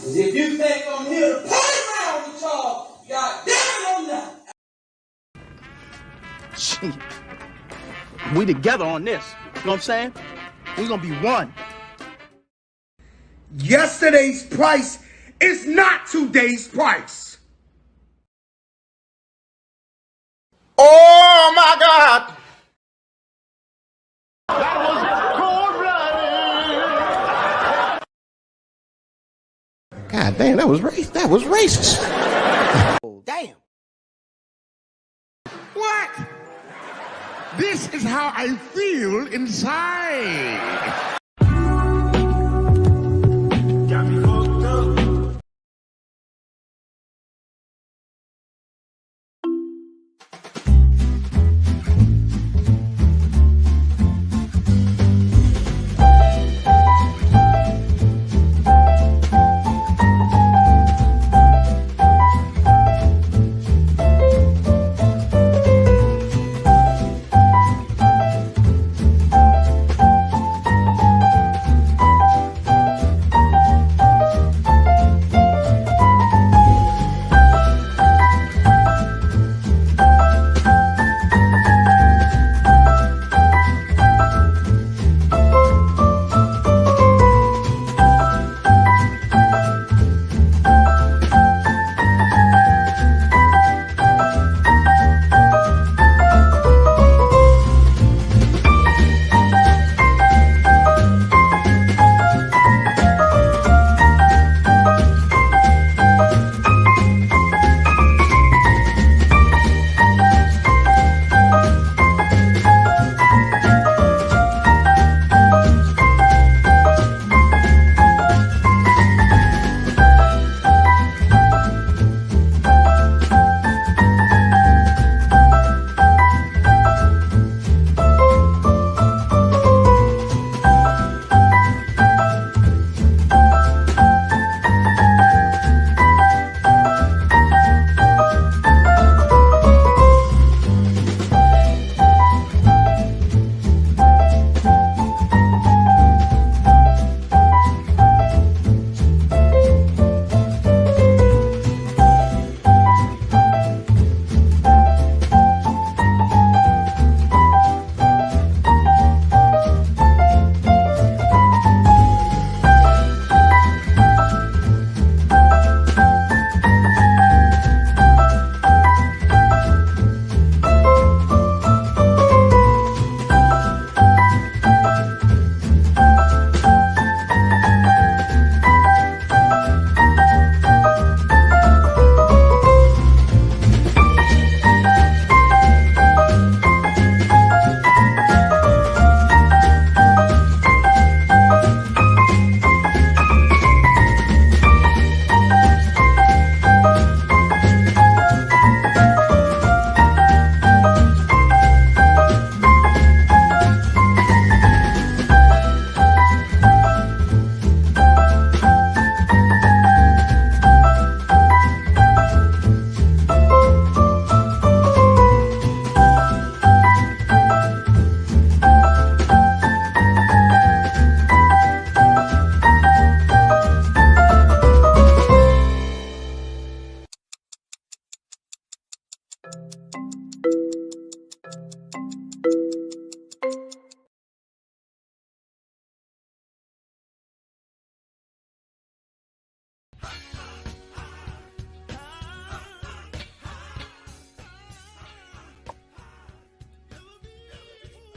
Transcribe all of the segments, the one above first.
If you think I'm here to play around with y'all, goddamn it, I'm not. We together on this. You know what I'm saying? We're gonna be one. Yesterday's price is not today's price. Oh my God! That was cold-blooded. God damn, that was racist. Oh, damn. What? This is how I feel inside. Got me fucked up.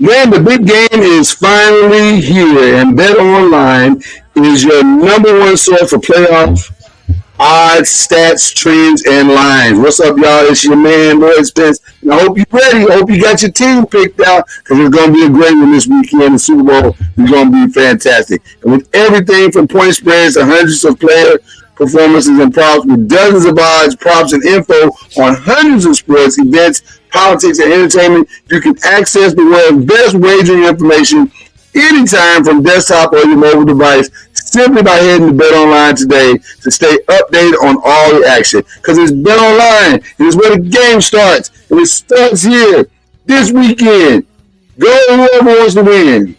Man, the big game is finally here, and BetOnline is your number one source for playoff odds, stats, trends, and lines. What's up, y'all? It's your man, NOIZ Spence. And I hope you're ready. I hope you got your team picked out, because it's going to be a great one this weekend. The Super Bowl is going to be fantastic. And with everything from point spreads to hundreds of player performances and props, with dozens of odds, props, and info on hundreds of sports, events, politics, and entertainment, you can access the world's best wagering information anytime from desktop or your mobile device, simply by heading to BetOnline today to stay updated on all the action. Because it's BetOnline, and it's where the game starts, and it starts here this weekend. Go whoever wants to win.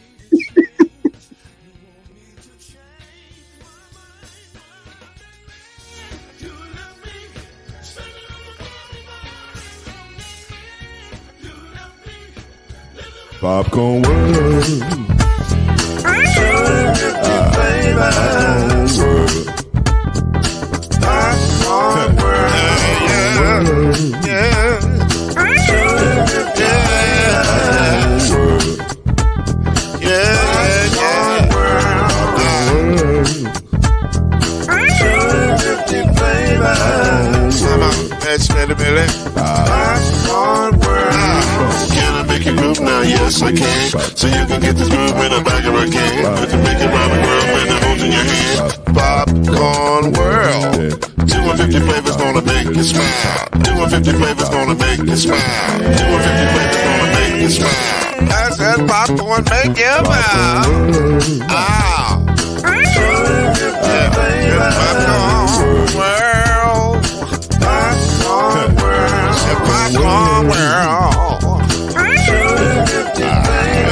Popcorn world. Popcorn world. Yeah. Now, yes, I can. So you can get this groove in a bag of a can. You can make it round the world when it holds in your hand. Popcorn world. 250 flavors gonna make you smile. 250 flavors gonna make you smile. 250 flavors gonna make you smile. I said popcorn make you smile. Ah. Popcorn world. Popcorn world. Popcorn world.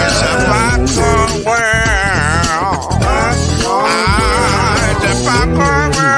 It's a popcorn world. It's a popcorn world.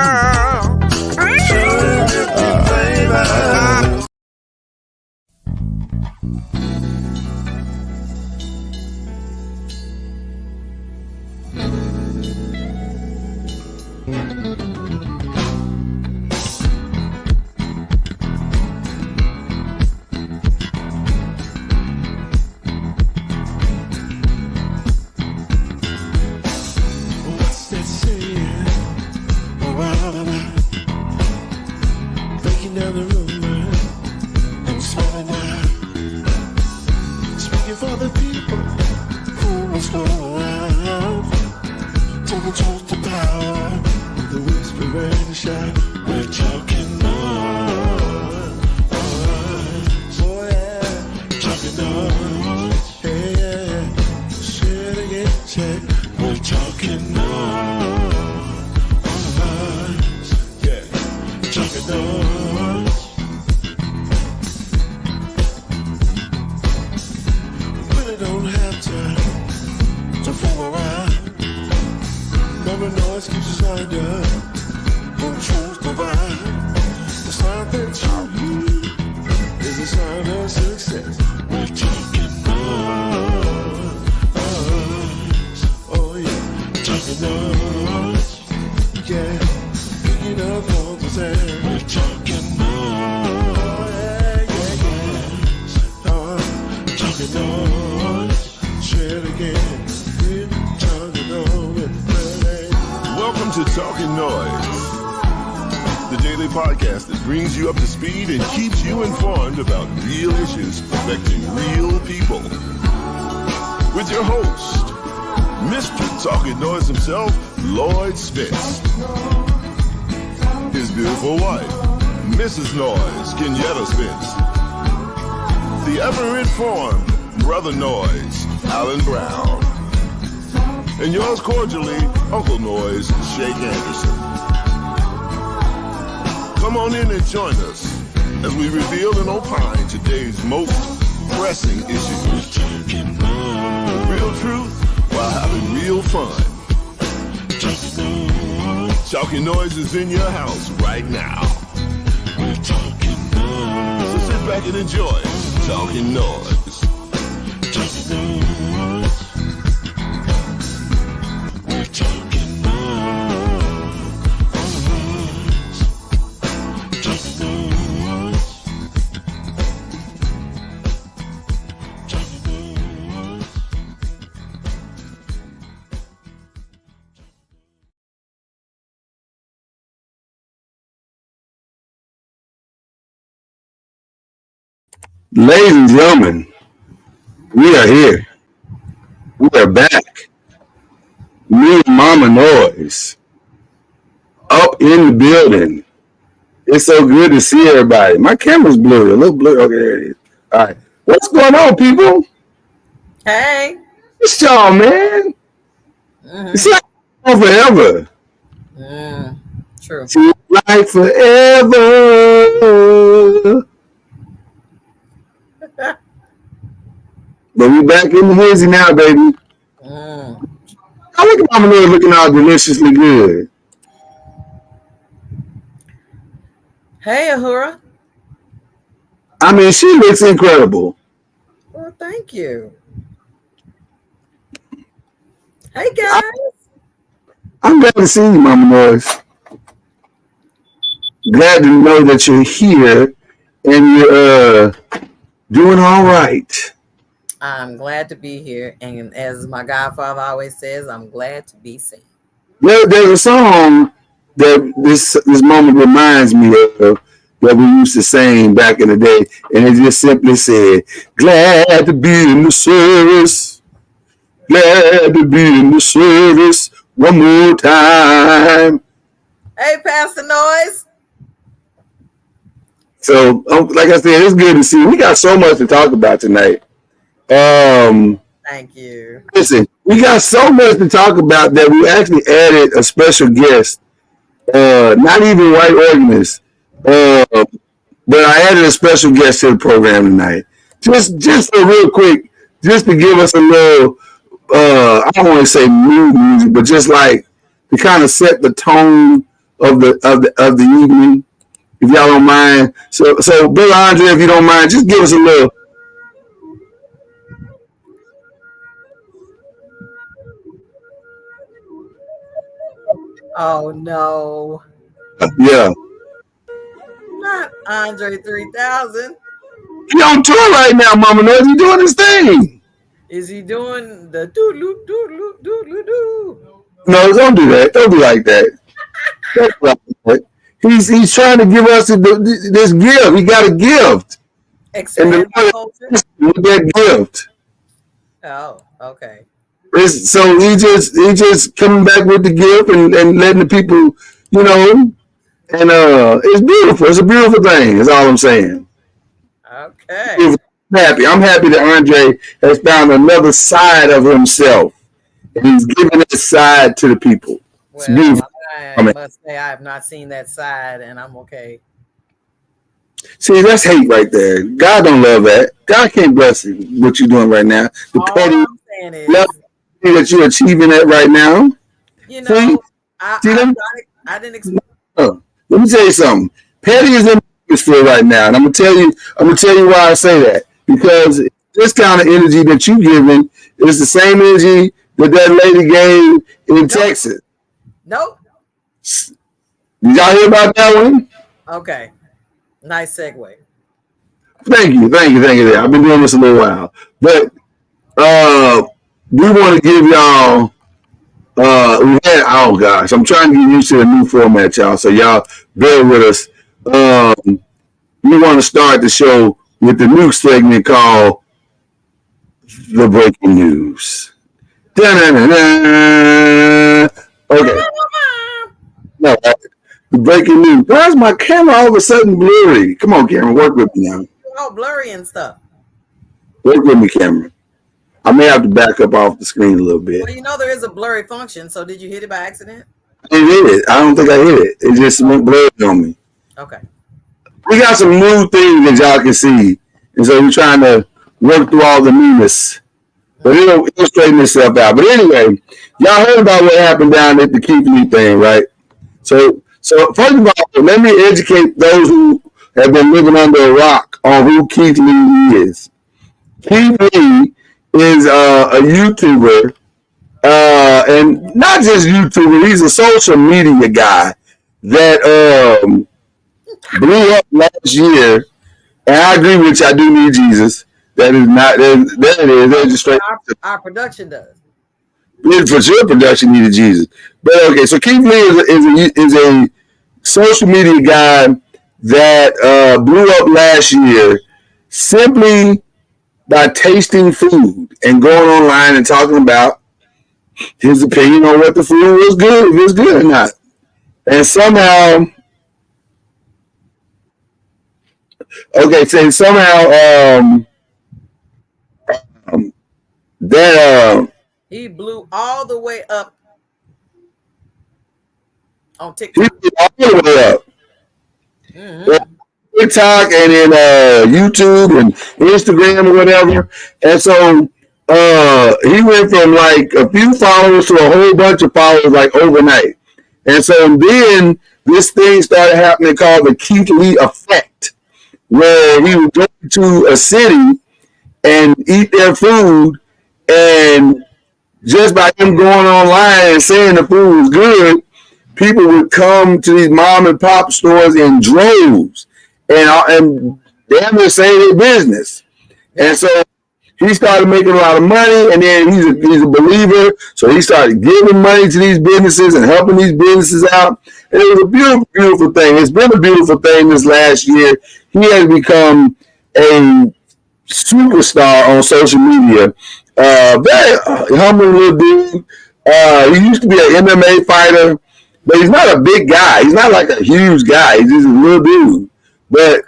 Welcome to Talkin' NOIZ, the daily podcast that brings you up to speed and keeps you informed about real issues affecting real people. With your host, Mr. Talkin' NOIZ himself, NOIZ Spence. His beautiful wife, Mrs. NOIZ, Kenyatta Spence. The ever-informed Brother NOIZ, Alan Brown. And yours cordially, Uncle NOIZ, Shake Anderson. Come on in and join us as we reveal and opine today's most pressing issues. Real truth while having real fun. Talkin' NOIZ is in your house right now. So sit back and enjoy Talking Noise. We're talking Ladies and gentlemen, we are here. We are back. Me and Mama Noise up in the building. It's so good to see everybody. My camera's blurry, a little blurry. Okay, there it is. All right. What's going on, people? Hey. It's y'all, man. It's like forever. True. Seems like forever. But we back in the hizzy now, baby. I look at Mama Noise looking all deliciously good. Hey, Ahura. I mean, she looks incredible. Well, thank you. Hey, guys. I'm glad to see you, Mama Noise. Glad to know that you're here and you're doing all right. I'm glad to be here. And as my godfather always says, I'm glad to be seen. There's a song that this moment reminds me of that we used to sing back in the day. And it just simply said, glad to be in the service. Glad to be in the service one more time. Hey, Pastor Noise. So, like I said, it's good to see. We got so much to talk about tonight. Thank you. Listen, we got so much to talk about that we actually added a special guest. Not even white organist, but I added a special guest to the program tonight. Just real quick, just to give us a little. I don't want to say mood music, but just like to kind of set the tone of the evening, if y'all don't mind. So Bill Andre, if you don't mind, just give us a little. Oh, no. Yeah. Not Andre 3000. He on tour right now, Mama Noise. He doing his thing. Is he doing the doo-loop, doo-loop, doo-loop-doo? No, don't do that. Don't be like that. Don't be like that. He's trying to give us this gift. He got a gift. Expand and the culture? with that gift. Oh, okay. So he just coming back with the gift and letting the people, you know, and it's beautiful. It's a beautiful thing. That's all I'm saying. Okay. I'm happy that Andre has found another side of himself, and he's giving that side to the people. It's beautiful. I must say I have not seen that side, and I'm okay. See, that's hate right there. God don't love that. God can't bless you, what you're doing right now. The all petty I'm saying is that you're achieving that right now. You know, I didn't expect. Let me tell you something. Petty is in the atmosphere right now, and I'm gonna tell you why I say that. Because this kind of energy that you're giving is the same energy that lady gave in Texas. Nope. Did y'all hear about that one? Okay. Nice segue. Thank you. I've been doing this a little while. But we want to give y'all oh gosh, I'm trying to get used to the new format, y'all. So y'all bear with us. We want to start the show with the new segment called The Breaking News. Da-da-da-da. Okay. No, the breaking news. Why is my camera all of a sudden blurry? Come on, camera, work with me now. All blurry and stuff. Work with me, camera. I may have to back up off the screen a little bit. Well, you know there is a blurry function, so did you hit it by accident? I hit it. I don't think I hit it. It just went blurry on me. Okay. We got some new things that y'all can see. And so we're trying to work through all the newness. But it'll straighten itself out. But anyway, y'all heard about what happened down at the Keith thing, right? So first of all, let me educate those who have been living under a rock on who Keith Lee is. Keith Lee is a YouTuber, and not just YouTuber. He's a social media guy that blew up last year. And I agree with you. I do need Jesus. That is not. There it is. There's just straight. Our production does. For sure, production needed Jesus. But okay, so Keith Lee is a social media guy that blew up last year simply by tasting food and going online and talking about his opinion on what the food was good, if it was good or not. And somehow, that he blew all the way up on he TikTok. blew all the way up. Mm-hmm. TikTok and in YouTube and Instagram or whatever. And so he went from like a few followers to a whole bunch of followers like overnight. And so then this thing started happening called the Keith Lee effect, where he would go to a city and eat their food, and just by him going online and saying the food was good, people would come to these mom and pop stores in droves and damn near say their business. And so he started making a lot of money, and then he's a believer, so he started giving money to these businesses and helping these businesses out. And it was a beautiful, beautiful thing. It's been a beautiful thing this last year. He has become a superstar on social media. Very humble little dude. He used to be an MMA fighter, but he's not a big guy. He's not like a huge guy. He's just a little dude. But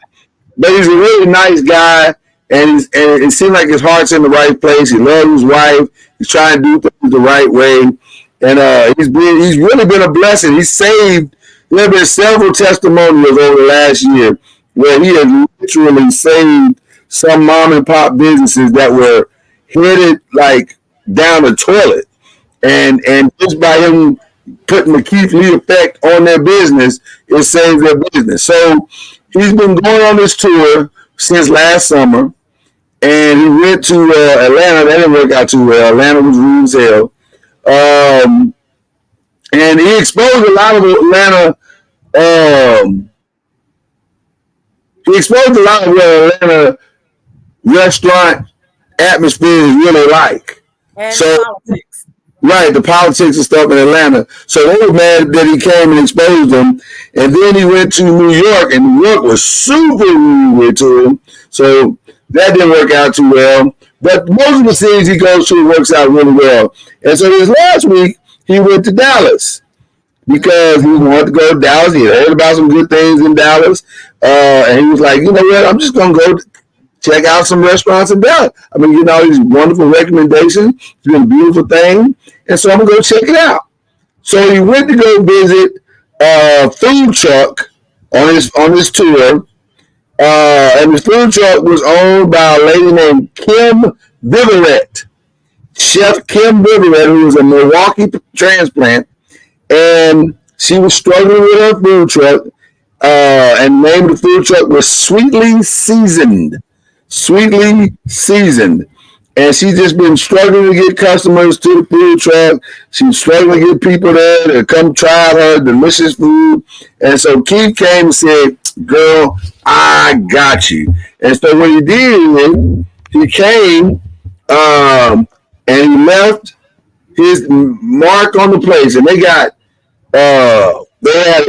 he's a really nice guy, and it seems like his heart's in the right place. He loves his wife. He's trying to do things the right way, and he's really been a blessing. There have been several testimonials over the last year where he has literally saved some mom and pop businesses that were headed like down the toilet, and just by him putting the Keith Lee effect on their business, it saves their business. So he's been going on this tour since last summer, and he went to Atlanta. That didn't work out too well. Atlanta was rude as hell. And he exposed a lot of Atlanta. He exposed a lot of what Atlanta restaurant atmosphere is really like. And so, politics. Right, the politics and stuff in Atlanta. So they were mad that he came and exposed them. And then he went to New York, and New York was super rude to him. So that didn't work out too well. But most of the cities he goes to works out really well. And so this last week, he went to Dallas because he wanted to go to Dallas. He heard about some good things in Dallas. And he was like, you know what, I'm just going to go check out some restaurants in Dallas. I've been getting all these wonderful recommendations. It's been a beautiful thing. And so I'm going to go check it out. So he went to go visit a food truck on his tour. And the food truck was owned by a lady named Kim Viverette. Chef Kim Viverette, who was a Milwaukee transplant. And she was struggling with her food truck. And the name of the food truck was Sweetly Seasoned. Sweetly Seasoned. And she's just been struggling to get customers to the food truck. She's struggling to get people there to come try her delicious food. And so Keith came and said, girl, I got you. And so what he did is he came and he left his mark on the place. And they got, they had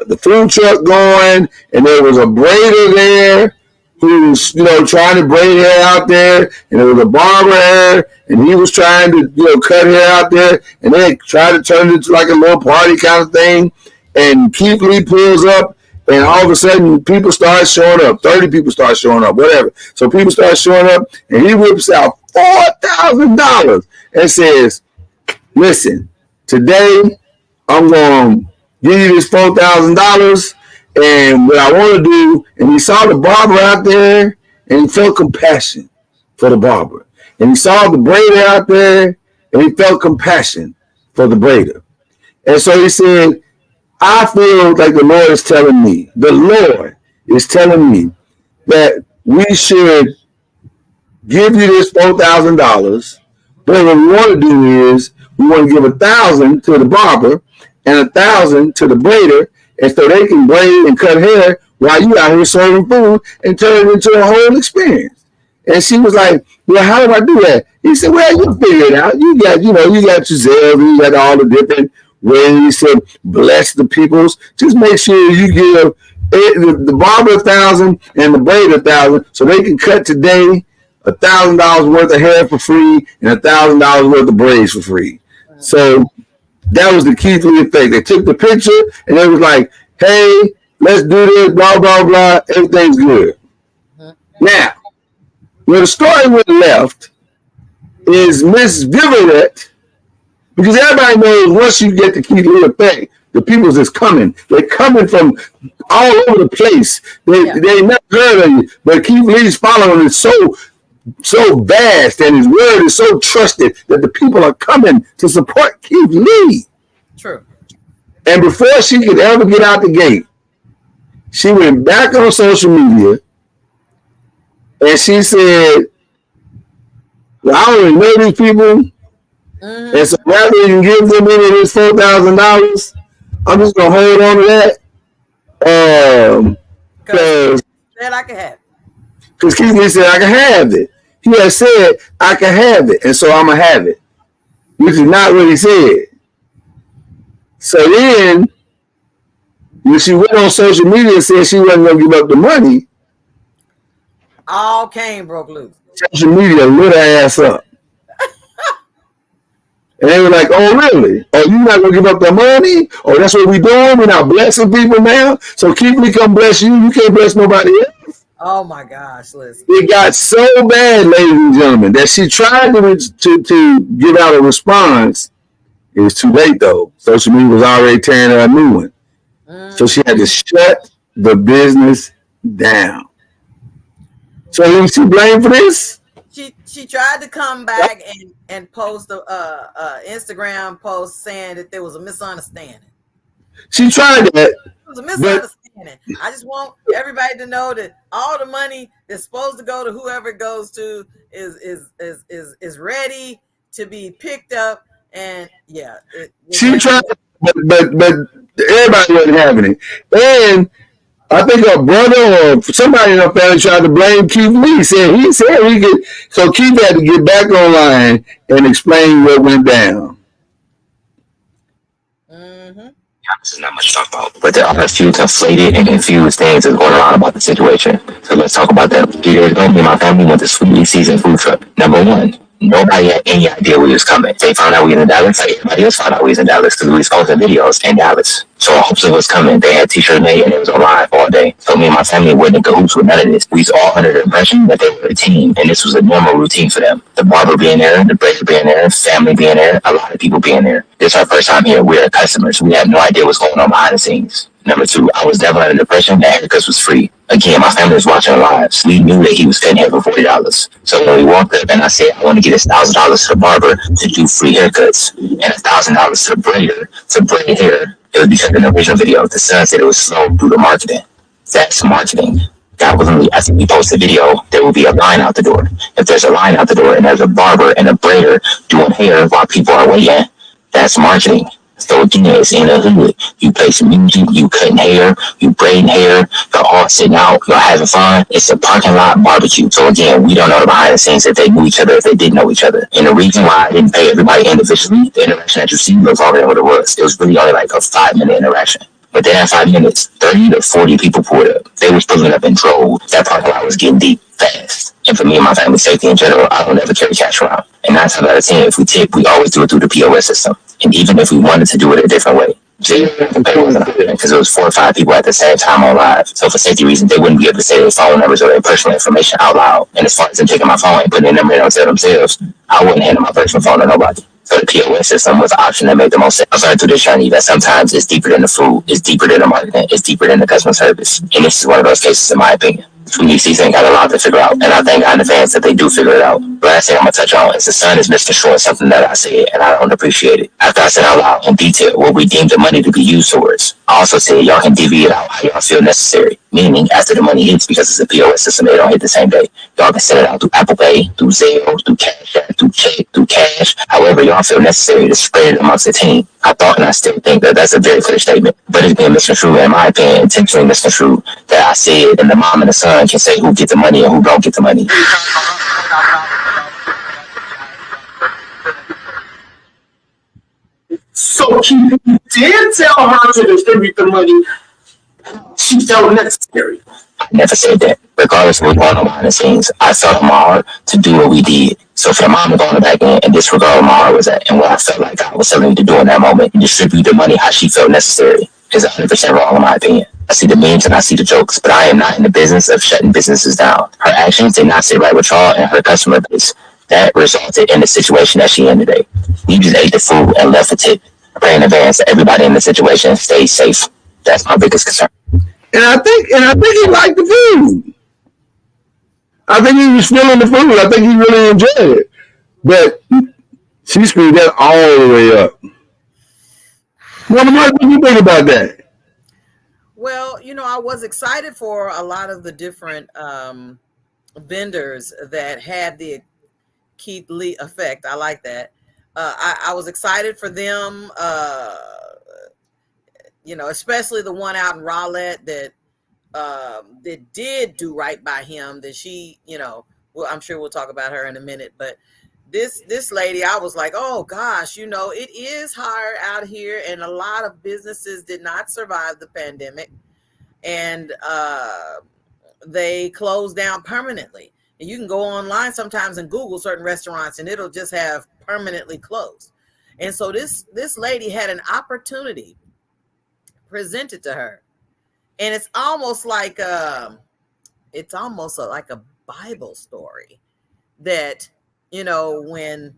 the food truck going, and there was a braider there who was, trying to braid hair out there, and there was a barber there, and he was trying to, cut hair out there, and they tried to turn it into like a little party kind of thing. And Keith Lee pulls up, and all of a sudden, people start showing up. 30 people start showing up, whatever. So people start showing up, and he whips out $4,000 and says, listen, today I'm going to give you this $4,000. And what I want to do, and he saw the barber out there, and he felt compassion for the barber. And he saw the braider out there, and he felt compassion for the braider. And so he said, I feel like the Lord is telling me that we should give you this $4,000. But what we want to do is we want to give $1,000 to the barber and $1,000 to the braider, and so they can braid and cut hair while you out here serving food and turn it into a whole experience. And she was like, well, how do I do that? He said, well, you figure it out. You got your Zelle, you got all the different ways to bless the peoples. Just make sure you give the barber $1,000 and the braider $1,000 so they can cut today $1,000 worth of hair for free and $1,000 worth of braids for free. So that was the Keith Lee effect. They took the picture and they was like, hey, let's do this, blah, blah, blah. Everything's good. Now, where the story went left is Miss Viverette, because everybody knows once you get the Keith Lee effect, the people's is coming. They're coming from all over the place. They never heard of you. But Keith Lee's following is so vast and his word is so trusted that the people are coming to support Keith Lee. True. And before she could ever get out the gate, she went back on social media and she said, well, I don't even know these people. And so rather than give them any of this $4,000, I'm just going to hold on to that. Because I can have it. Because Keith Lee said, I can have it. He had said, I can have it. And so I'm going to have it. Which is not what he said. So then, when she went on social media and said she wasn't going to give up the money, all came broke loose. Social media lit her ass up. And they were like, oh, really? Oh, you're not going to give up the money? Oh, that's what we're doing? We're not blessing people now? So Keith Lee come bless you. You can't bless nobody else? Oh, my gosh, listen. It got so bad, ladies and gentlemen, that she tried to give out a response. It was too late, though. Social media was already tearing her a new one. So she had to shut the business down. So who was she blamed for this? She tried to come back and post a Instagram post saying that there was a misunderstanding. She tried that. It was a misunderstanding. I just want everybody to know that all the money that's supposed to go to whoever it goes to is ready to be picked up. And yeah, she tried, but everybody wasn't having it. And I think her brother or somebody in her family tried to blame Keith Lee. He said he could. So Keith had to get back online and explain what went down. This is not much to talk about, but there are a few conflated and confused things that's going on about the situation. So let's talk about that. 3 years ago, me and my family went to Sweet Season food truck. Number one, nobody had any idea we was coming. They found out we was in Dallas. Like everybody else found out we was in Dallas because we was posting videos in Dallas. So hopefully it was coming. They had t-shirts made and it was on live all day. So me and my family wasn't in cahoots with none of this. We was all under the impression that they were a team, and this was a normal routine for them. The barber being there, the braider being there, family being there, a lot of people being there. This is our first time here. We're customers. We have no idea what's going on behind the scenes. Number two, I was never under the impression that haircuts was free. Again, my family was watching live. So we knew that he was cutting hair for $40. So when we walked up and I said, I want to get $1,000 to the barber to do free haircuts and $1,000 to the braider to braid hair, it was because in the original video, the son said it was slow due to marketing. That's marketing. That was literally, after we post the video, there will be a line out the door. If there's a line out the door and there's a barber and a braider doing hair while people are waiting, that's marketing. So again, it's in the hood. You play some music, you cutting hair, you braiding hair, you're all sitting out, you're having fun. It's a parking lot barbecue. So again, we don't know the behind the scenes if they knew each other, if they didn't know each other. And the reason why I didn't pay everybody individually, the interaction that you see was already what it was. It was really only like a 5-minute interaction. But then at 5 minutes, 30 to 40 people pulled up. They was pulling up in droves. That parking lot was getting deep fast. And for me and my family's safety in general, I don't ever carry cash around. And 9 times out of 10, if we tip, we always do it through the POS system. And even if we wanted to do it a different way, because it was 4 or 5 people at the same time on live. So for safety reasons, they wouldn't be able to say their phone numbers or their personal information out loud. And as far as them taking my phone and putting their number in on themselves, I wouldn't hand my personal phone to nobody. So the POS system was an option that made the most sense. I started through this journey that sometimes it's deeper than the food, it's deeper than the marketing, it's deeper than the customer service. And this is one of those cases, in my opinion. Sweet Season got a lot to figure out, and I thank God in advance that they do figure it out. Last thing I'm going to touch on is the son is misconstruing something that I said, and I don't appreciate it. After I said out loud in detail what we deemed the money to be used towards, I also said y'all can divvy it out how y'all feel necessary. Meaning, after the money hits, because it's a POS system, they don't hit the same day. Y'all can send it out through Apple Pay, through Zelle, through Cash App, through check, through cash. However y'all feel necessary to spread it amongst the team. I thought and I still think that that's a very clear statement. But it's being misconstrued, in my opinion, intentionally misconstrued, that I said, and the mom and the son can say who get the money and who don't get the money. So she did tell her to distribute the money. She felt necessary. I never said that. Regardless of what's going on behind the scenes, I felt in my heart to do what we did. So for the mom to go on the back end and disregard where my heart was at and what I felt like I was telling her to do in that moment and distribute the money how she felt necessary is 100% wrong in my opinion. I see the memes and I see the jokes, but I am not in the business of shutting businesses down. Her actions did not sit right with y'all and her customer base. That resulted in the situation that she in today. We just ate the food and left a tip. I pray in advance that everybody in the situation stays safe. That's my biggest concern. And I think he liked the food. I think he was feeling the food. I think he really enjoyed it. But she screwed that all the way up. What do you think about that? Well, I was excited for a lot of the different vendors that had the Keith Lee effect. I like that. I was excited for them, especially the one out in Rowlett that did do right by him. That she, well, I'm sure we'll talk about her in a minute, but this lady, I was like, oh gosh, it is hard out here, and a lot of businesses did not survive the pandemic, and they closed down permanently. And you can go online sometimes and Google certain restaurants, and it'll just have permanently closed. And so this lady had an opportunity presented to her, and it's almost like a Bible story that when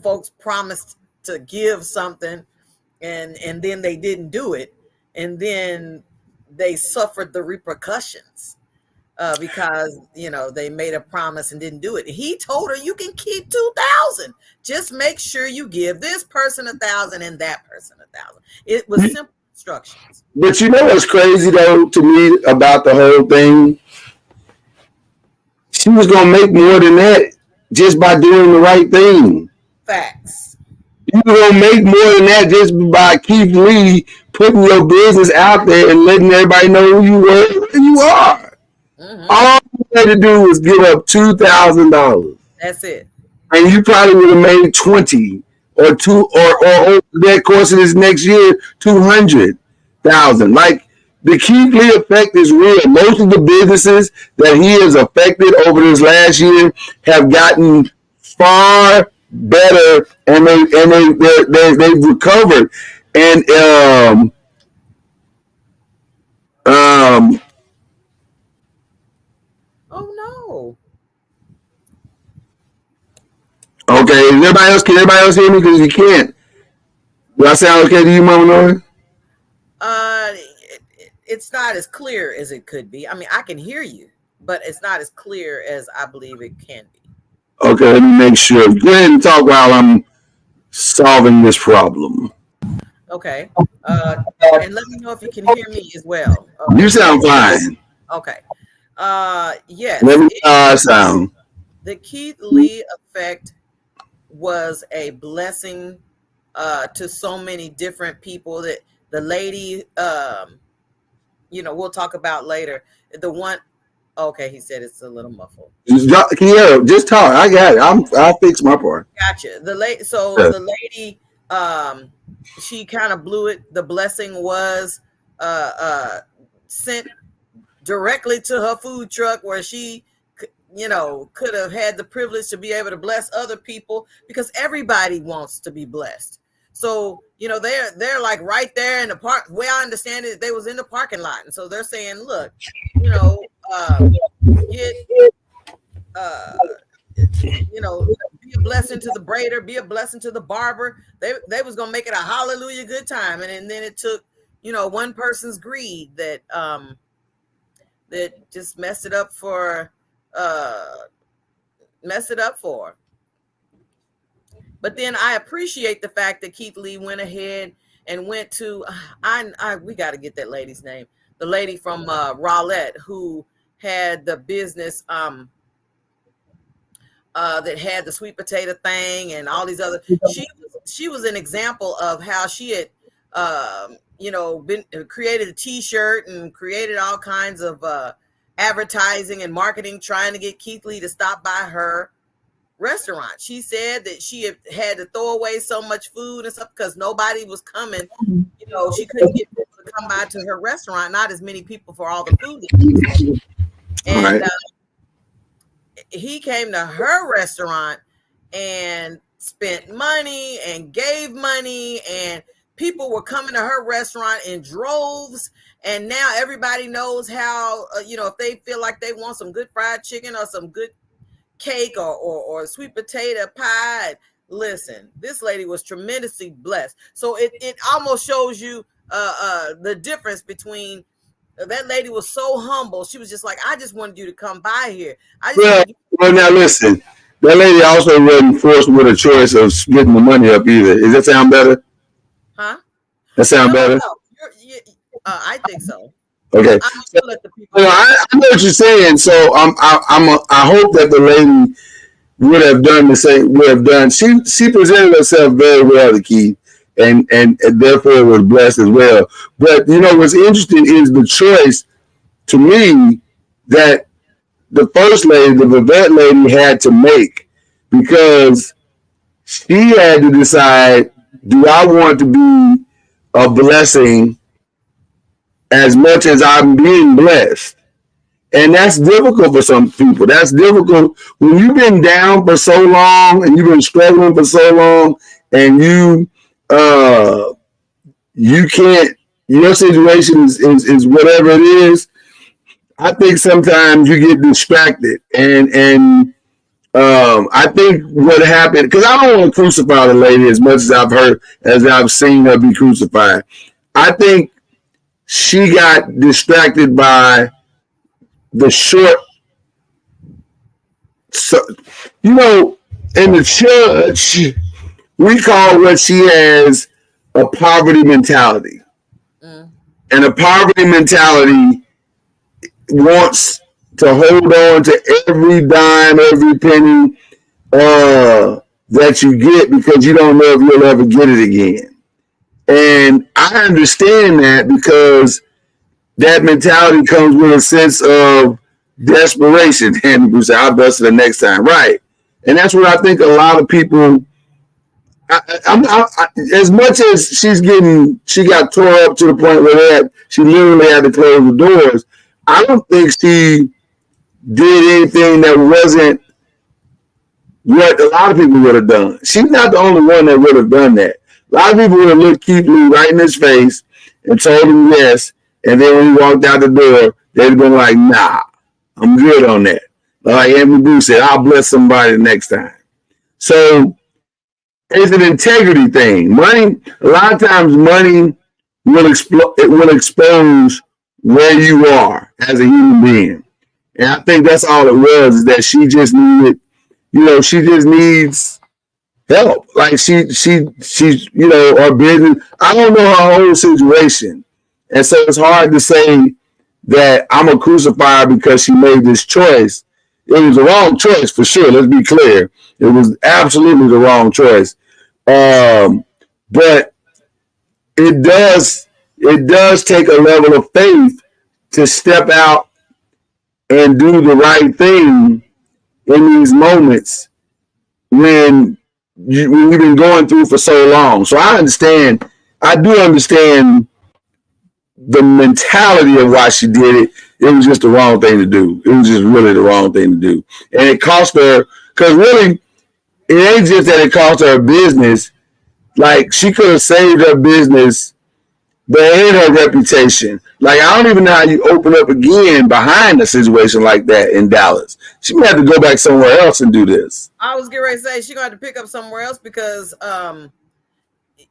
folks promised to give something and then they didn't do it, and then they suffered the repercussions because they made a promise and didn't do it. He told her, you can keep 2,000. Just make sure you give this person 1,000 and that person 1,000. It was simple instructions. But you know what's crazy though to me about the whole thing? She was gonna make more than that just by doing the right thing. Facts. You were gonna make more than that just by Keith Lee putting your business out there and letting everybody know who you were and you are. Mm-hmm. All you had to do was give up $2,000. That's it. And you probably would have made 20 or two or over that course of this next year, 200,000. Like the Keith Lee effect is real. Most of the businesses that he has affected over this last year have gotten far better, and they've recovered. And oh no. Okay, can everybody else hear me? Because you can't. Do I sound okay to you, Mama Nora? It's not as clear as it could be. I mean, I can hear you, but it's not as clear as I believe it can be. Okay, let me make sure. Go ahead and talk while I'm solving this problem. Okay. And let me know if you can hear me as well. Okay. You sound fine. Okay. Yes. Let me sound. The Keith Lee effect was a blessing to so many different people. That the lady, we'll talk about later. The one, okay, he said it's a little muffled. Can you hear her? Just talk. I got it. I'll fix my part. Gotcha. The lady, she kind of blew it. The blessing was sent directly to her food truck, where she could have had the privilege to be able to bless other people, because everybody wants to be blessed. So, they're like right there in the park. The way I understand it, they was in the parking lot. And so they're saying, look, be a blessing to the braider, be a blessing to the barber. They was going to make it a hallelujah good time. And then it took, one person's greed that just messed it up for. But then I appreciate the fact that Keith Lee went ahead and went to we got to get that lady's name. The lady from Rowlett who had the business that had the sweet potato thing and all these other. She was an example of how she had created a T-shirt and created all kinds of advertising and marketing, trying to get Keith Lee to stop by her restaurant. She said that she had to throw away so much food and stuff because nobody was coming. She couldn't get people to come by to her restaurant. Not as many people for all the food that she was. And he came to her restaurant and spent money and gave money, and people were coming to her restaurant in droves. And now everybody knows how, if they feel like they want some good fried chicken or some good cake or sweet potato pie, listen, this lady was tremendously blessed. So it almost shows you the difference between that lady was so humble. She was just like, I just wanted you to come by here. Well, now listen, that lady also wasn't forced with a choice of splitting the money up either. Does that sound better? Huh? That sound better? No. I think so. Okay. I know what you're saying. So I hope that the lady would have done the same. Would have done. She presented herself very well to Keith, and therefore was blessed as well. But what's interesting is the choice to me that the first lady, the Vivette lady, had to make, because she had to decide: do I want to be a blessing as much as I'm being blessed? And that's difficult for some people. That's difficult when you've been down for so long and you've been struggling for so long, and you can't, your situation is whatever it is. I think sometimes you get distracted, and I think what happened, because I don't want to crucify the lady as much as I've seen her be crucified. I think she got distracted by the short. So, in the church, we call what she has a poverty mentality. And a poverty mentality wants to hold on to every dime, every penny that you get, because you don't know if you'll ever get it again. And I understand that, because that mentality comes with a sense of desperation. And you say, I'll bust it the next time. Right. And that's what I think a lot of people, as much as she got tore up to the point where she literally had to close the doors, I don't think she did anything that wasn't what a lot of people would have done. She's not the only one that would have done that. A lot of people would have looked Keith Lee right in his face and told him yes. And then when he walked out the door, they'd have been like, nah, I'm good on that. Like Anthony Boo said, I'll bless somebody next time. So it's an integrity thing. Money, a lot of times money will expose where you are as a human being. And I think that's all it was, is that she just needed, she just needs help. Like she's, her business, I don't know her whole situation. And so it's hard to say that I'm a crucifier because she made this choice. It was the wrong choice for sure. Let's be clear. It was absolutely the wrong choice. But it does take a level of faith to step out and do the right thing in these moments when you've been going through for so long. So I do understand the mentality of why she did it. It was just the wrong thing to do. It was just really the wrong thing to do. And it cost her, because really, it ain't just that it cost her business. Like, she could have saved her business, but and her reputation. Like, I don't even know how you open up again behind a situation like that in Dallas. She may have to go back somewhere else and do this. I was getting ready to say she's going to pick up somewhere else, because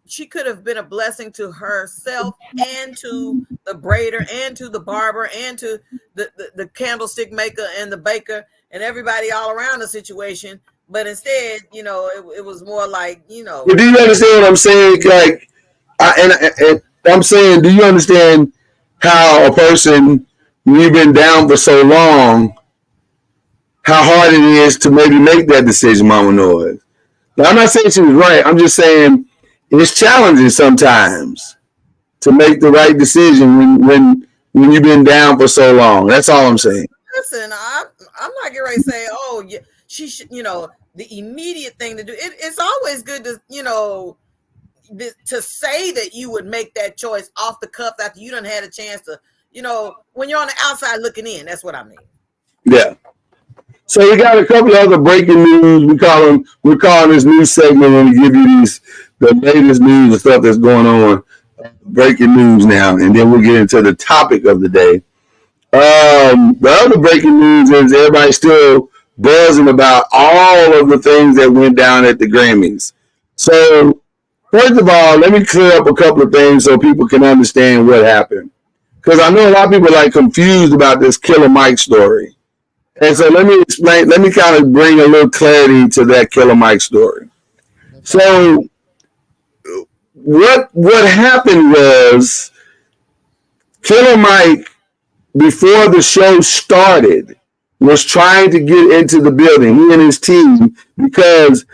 she could have been a blessing to herself and to the braider and to the barber and to the candlestick maker and the baker and everybody all around the situation. But instead, it was more like, But do you understand what I'm saying? Like, And I'm saying, do you understand how a person, when you've been down for so long, how hard it is to maybe make that decision, Mama NOIZ? Now, I'm not saying she was right. I'm just saying it's challenging sometimes to make the right decision when you've been down for so long. That's all I'm saying. Listen, I'm not getting ready to say, oh, yeah, she should, the immediate thing to do. It's always good to, to say that you would make that choice off the cuff after you done had a chance to, when you're on the outside looking in. That's what I mean. Yeah. So we got a couple of other breaking news. We're calling this news segment when we give you the latest news and stuff that's going on. Breaking news now, and then we'll get into the topic of the day. The other breaking news is everybody's still buzzing about all of the things that went down at the Grammys. So, first of all, let me clear up a couple of things so people can understand what happened. Because I know a lot of people are confused about this Killer Mike story. And so let me kind of bring a little clarity to that Killer Mike story. So what happened was Killer Mike, before the show started, was trying to get into the building, he and his team, because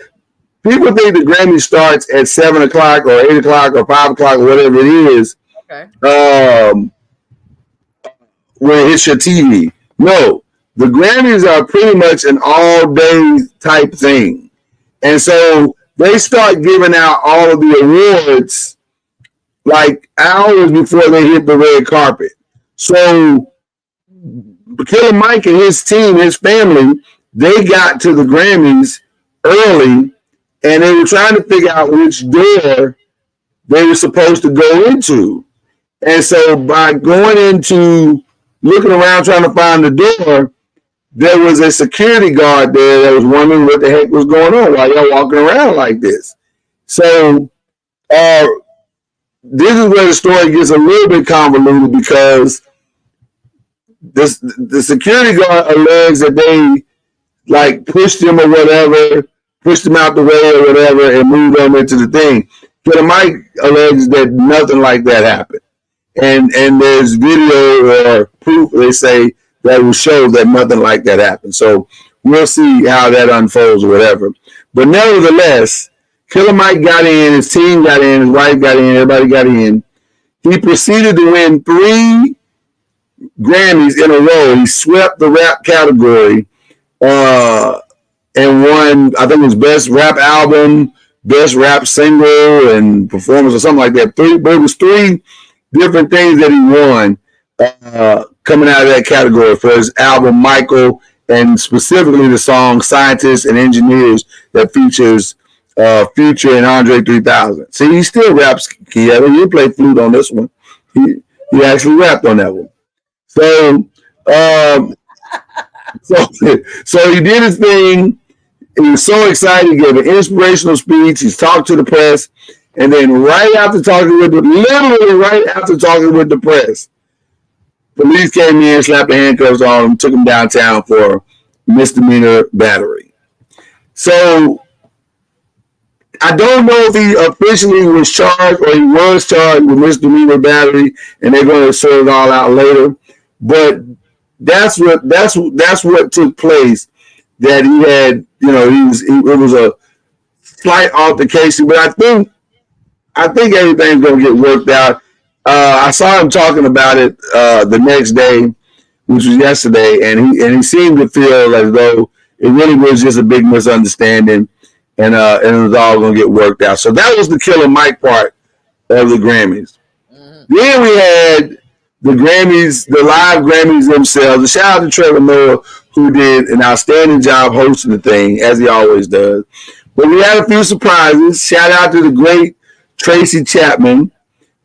people think the Grammy starts at 7 o'clock or 8 o'clock or 5 o'clock or whatever it is. Okay. When it hits your TV. No, the Grammys are pretty much an all-day type thing. And so they start giving out all of the awards like hours before they hit the red carpet. So Killer Mike and his team, his family, they got to the Grammys early, and they were trying to figure out which door they were supposed to go into. And so by looking around trying to find the door, there was a security guard there that was wondering what the heck was going on while y'all walking around like this. So this is where the story gets a little bit convoluted, because the security guard alleged that they pushed him or whatever, pushed him out the way or whatever, and moved him into the thing. Killer Mike alleges that nothing like that happened. And there's video or proof, they say, that will show that nothing like that happened. So we'll see how that unfolds or whatever. But nevertheless, Killer Mike got in, his team got in, his wife got in, everybody got in. He proceeded to win 3 Grammys in a row. He swept the rap category and won, I think it was Best Rap Album, Best Rap Single, and Performance or something like that. But it was 3 different things that he won coming out of that category for his album Michael, and specifically the song Scientists and Engineers that features Future and Andre 3000. See, he still raps, Kieta. He played flute on this one. He actually rapped on that one. So he did his thing. He was so excited. He gave an inspirational speech. He's talked to the press. And then literally right after talking with the press, police came in, slapped the handcuffs on him, took him downtown for misdemeanor battery. So I don't know if he officially was charged or he was charged with misdemeanor battery, and they're going to sort it all out later. But that's what took place. That he had, it was a slight altercation, but I think everything's going to get worked out. I saw him talking about it the next day, which was yesterday, and he seemed to feel as though it really was just a big misunderstanding, and it was all going to get worked out. So that was the Killer Mike part of the Grammys. Mm-hmm. Then we had the Grammys, the live Grammys themselves. A shout out to Trevor Noah, who did an outstanding job hosting the thing, as he always does. But we had a few surprises. Shout out to the great Tracy Chapman,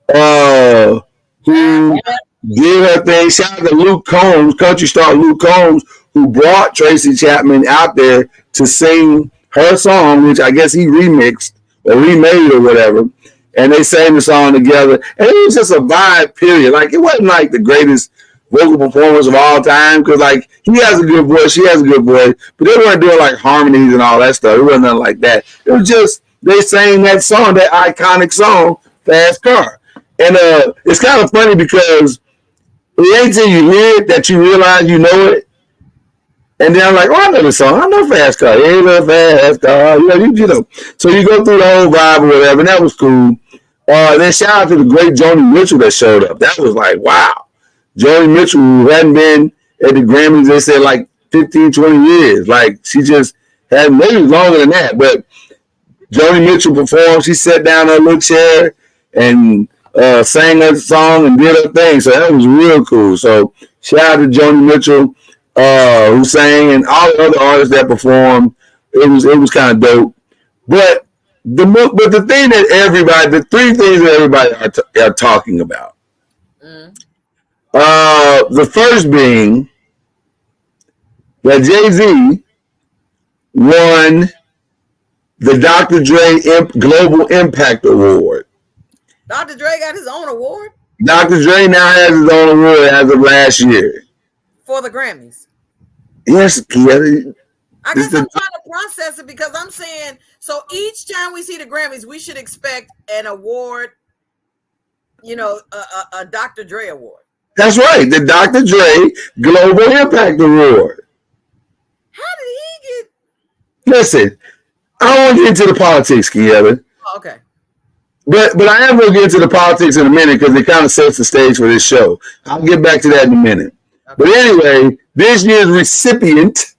who did her thing. Shout out to Luke Combs, country star Luke Combs, who brought Tracy Chapman out there to sing her song, which I guess he remixed or remade or whatever. And they sang the song together. And it was just a vibe, period. It wasn't the greatest vocal performance of all time, because he has a good voice, she has a good voice, but they weren't doing harmonies and all that stuff. It wasn't nothing like that. It was just they sang that song, that iconic song Fast Car. And it's kind of funny because it ain't till you hear it that you realize you know it. And then I'm like, oh, I know the song. I know Fast Car. Ain't a fast car. You know. So you go through the whole vibe or whatever, and that was cool. Then shout out to the great Joni Mitchell that showed up. That was like, wow. Joni Mitchell, who hadn't been at the Grammys, they said like 15, 20 years. Like, she just had maybe longer than that. But Joni Mitchell performed. She sat down in her little chair and sang her song and did her thing. So that was real cool. So shout out to Joni Mitchell, who sang, and all the other artists that performed. It was kind of dope. But the thing that the three things that everybody are talking about. The first being that Jay-Z won the Dr. Dre Global Impact Award. Dr. Dre got his own award? Dr. Dre now has his own award as of last year. For the Grammys? Yes, Kia. I guess I'm trying to process it because I'm saying, so each time we see the Grammys, we should expect an award, a Dr. Dre award. That's right, the Dr. Dre Global Impact Award. How did he get? Listen, I don't want to get into the politics, Kieta. Oh, okay. But I am going to get into the politics in a minute because it kind of sets the stage for this show. I'll get back to that in a minute. Okay. But anyway, this year's recipient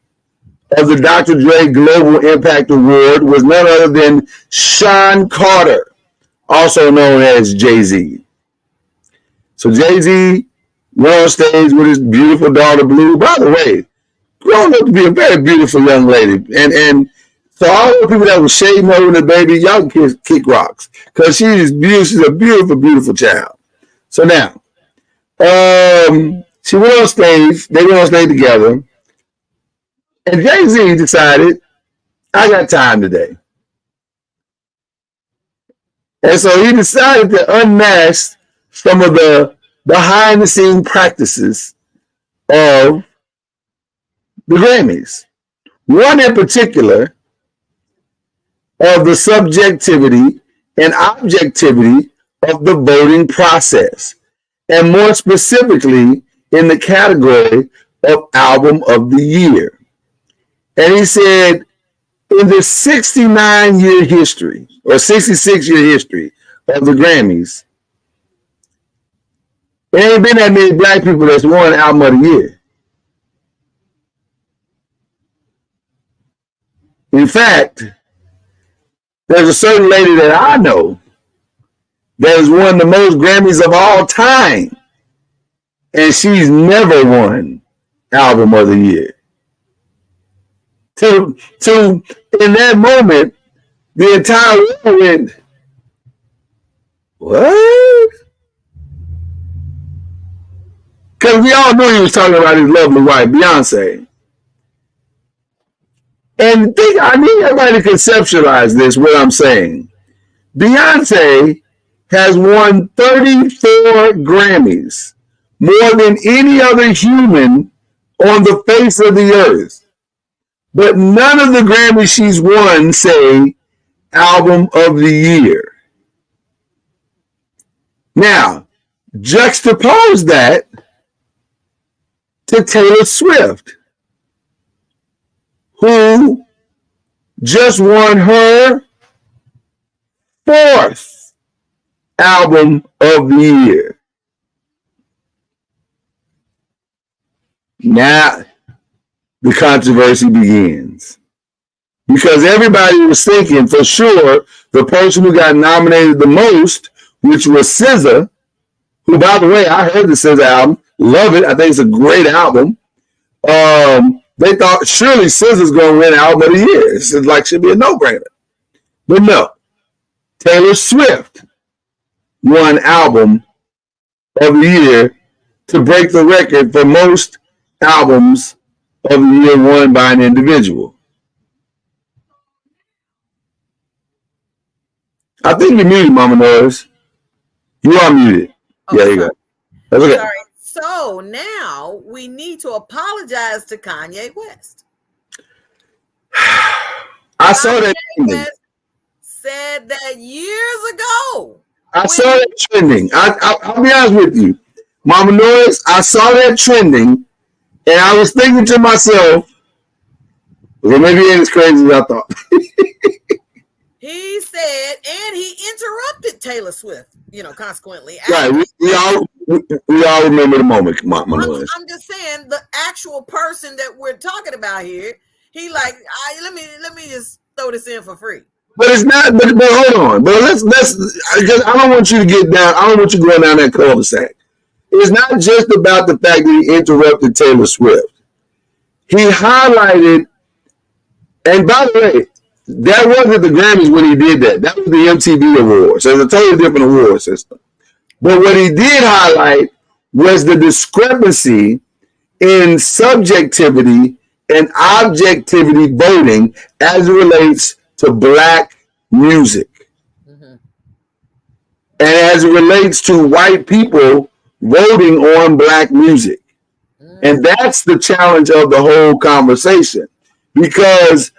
of the Dr. Dre Global Impact Award was none other than Sean Carter, also known as Jay-Z. So Jay-Z went on stage with his beautiful daughter, Blue. By the way, grown up to be a very beautiful young lady. And so all the people that were shading over the baby, y'all can kick rocks. Because she's a beautiful, beautiful child. So now, she went on stage. They went on stage together. And Jay-Z decided, I got time today. And so he decided to unmask some of the behind-the-scenes practices of the Grammys. One in particular of the subjectivity and objectivity of the voting process, and more specifically in the category of Album of the Year. And he said, in the 69-year history, or 66-year history of the Grammys, there ain't been that many black people that's won Album of the Year. In fact, there's a certain lady that I know that has won the most Grammys of all time, and she's never won Album of the Year. To in that moment, the entire world went, what? Because we all knew he was talking about his lovely wife, Beyonce. And I need everybody to conceptualize this, what I'm saying. Beyonce has won 34 Grammys, more than any other human on the face of the earth. But none of the Grammys she's won say Album of the Year. Now, juxtapose that to Taylor Swift, who just won her 4th Album of the Year. Now, the controversy begins. Because everybody was thinking for sure the person who got nominated the most, which was SZA, who, by the way, I heard the SZA album, love it. I think it's a great album. They thought surely SZA's going to win Album of the Year. It like should be a no-brainer. But no. Taylor Swift won Album of the Year to break the record for most albums of the year won by an individual. I think you're muted, Mama NOIZ. You are muted. Oh, yeah, you go. That's okay. Sorry. So now we need to apologize to Kanye West. I saw that. West said that years ago. I saw that trending. I'll be honest with you, Mama Noise. I saw that trending, and I was thinking to myself, well, maybe it ain't as crazy as I thought. He said, and he interrupted Taylor Swift. Consequently, right? We all remember the moment, Mama Noise. I'm just saying, the actual person that we're talking about here, he like, let me just throw this in for free. But it's not. But hold on. But let's because I don't want you to get down. I don't want you going down that cul-de-sac. It's not just about the fact that he interrupted Taylor Swift. He highlighted, and by the way, that wasn't the Grammys when he did that. That was the MTV Awards. So it's a totally different award system. But what he did highlight was the discrepancy in subjectivity and objectivity voting as it relates to black music. Mm-hmm. And as it relates to white people voting on black music. Mm-hmm. And that's the challenge of the whole conversation. Because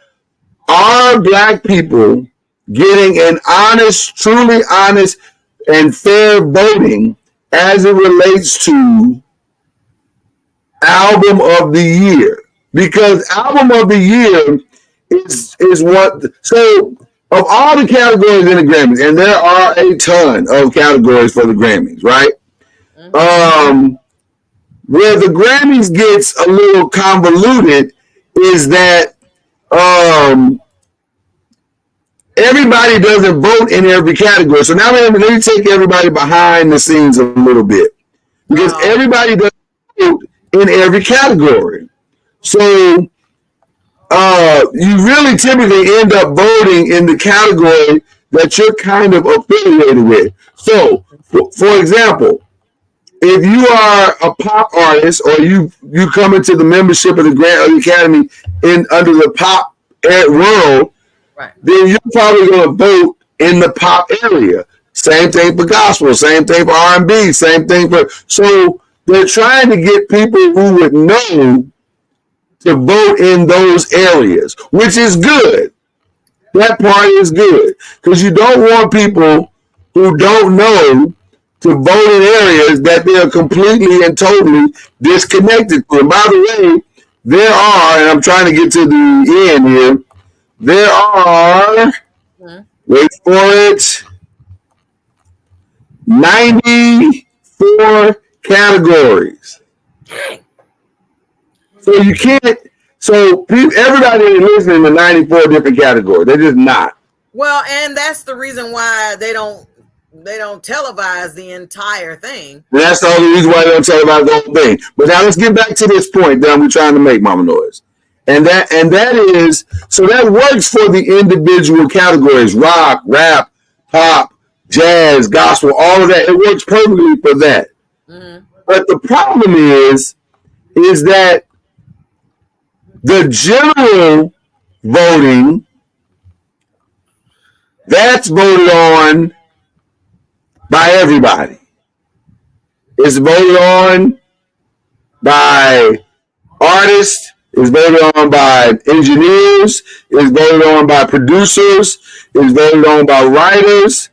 are black people getting an honest, truly honest, and fair voting as it relates to album of the year? Because album of the year is what. So of all the categories in the Grammys, and there are a ton of categories for the Grammys, right? Mm-hmm. Where the Grammys gets a little convoluted is that everybody doesn't vote in every category. So now let me take everybody behind the scenes a little bit, because everybody doesn't vote in every category. So you really typically end up voting in the category that you're kind of affiliated with. So, for example, if you are a pop artist or you come into the membership of the Academy under the pop world, right, then you're probably going to vote in the pop area. Same thing for gospel, same thing for R&B, same thing for. So they're trying to get people who would know to vote in those areas, which is good. That part is good, because you don't want people who don't know to vote in areas that they're completely and totally disconnected to. And by the way, there are, and I'm trying to get to the end here, there are, wait for it, 94 categories. So you can't, so everybody is listening to 94 different categories. They're just not. Well, and that's the reason why they don't televise the entire thing. And that's the only reason why they don't televise the whole thing. But now let's get back to this point that we're trying to make, Mama Noise. And that is, so that works for the individual categories: rock, rap, pop, jazz, gospel, all of that. It works perfectly for that. Mm-hmm. But the problem is that the general voting, that's voted on by everybody. It's voted on by artists. It's voted on by engineers. It's voted on by producers. It's voted on by writers.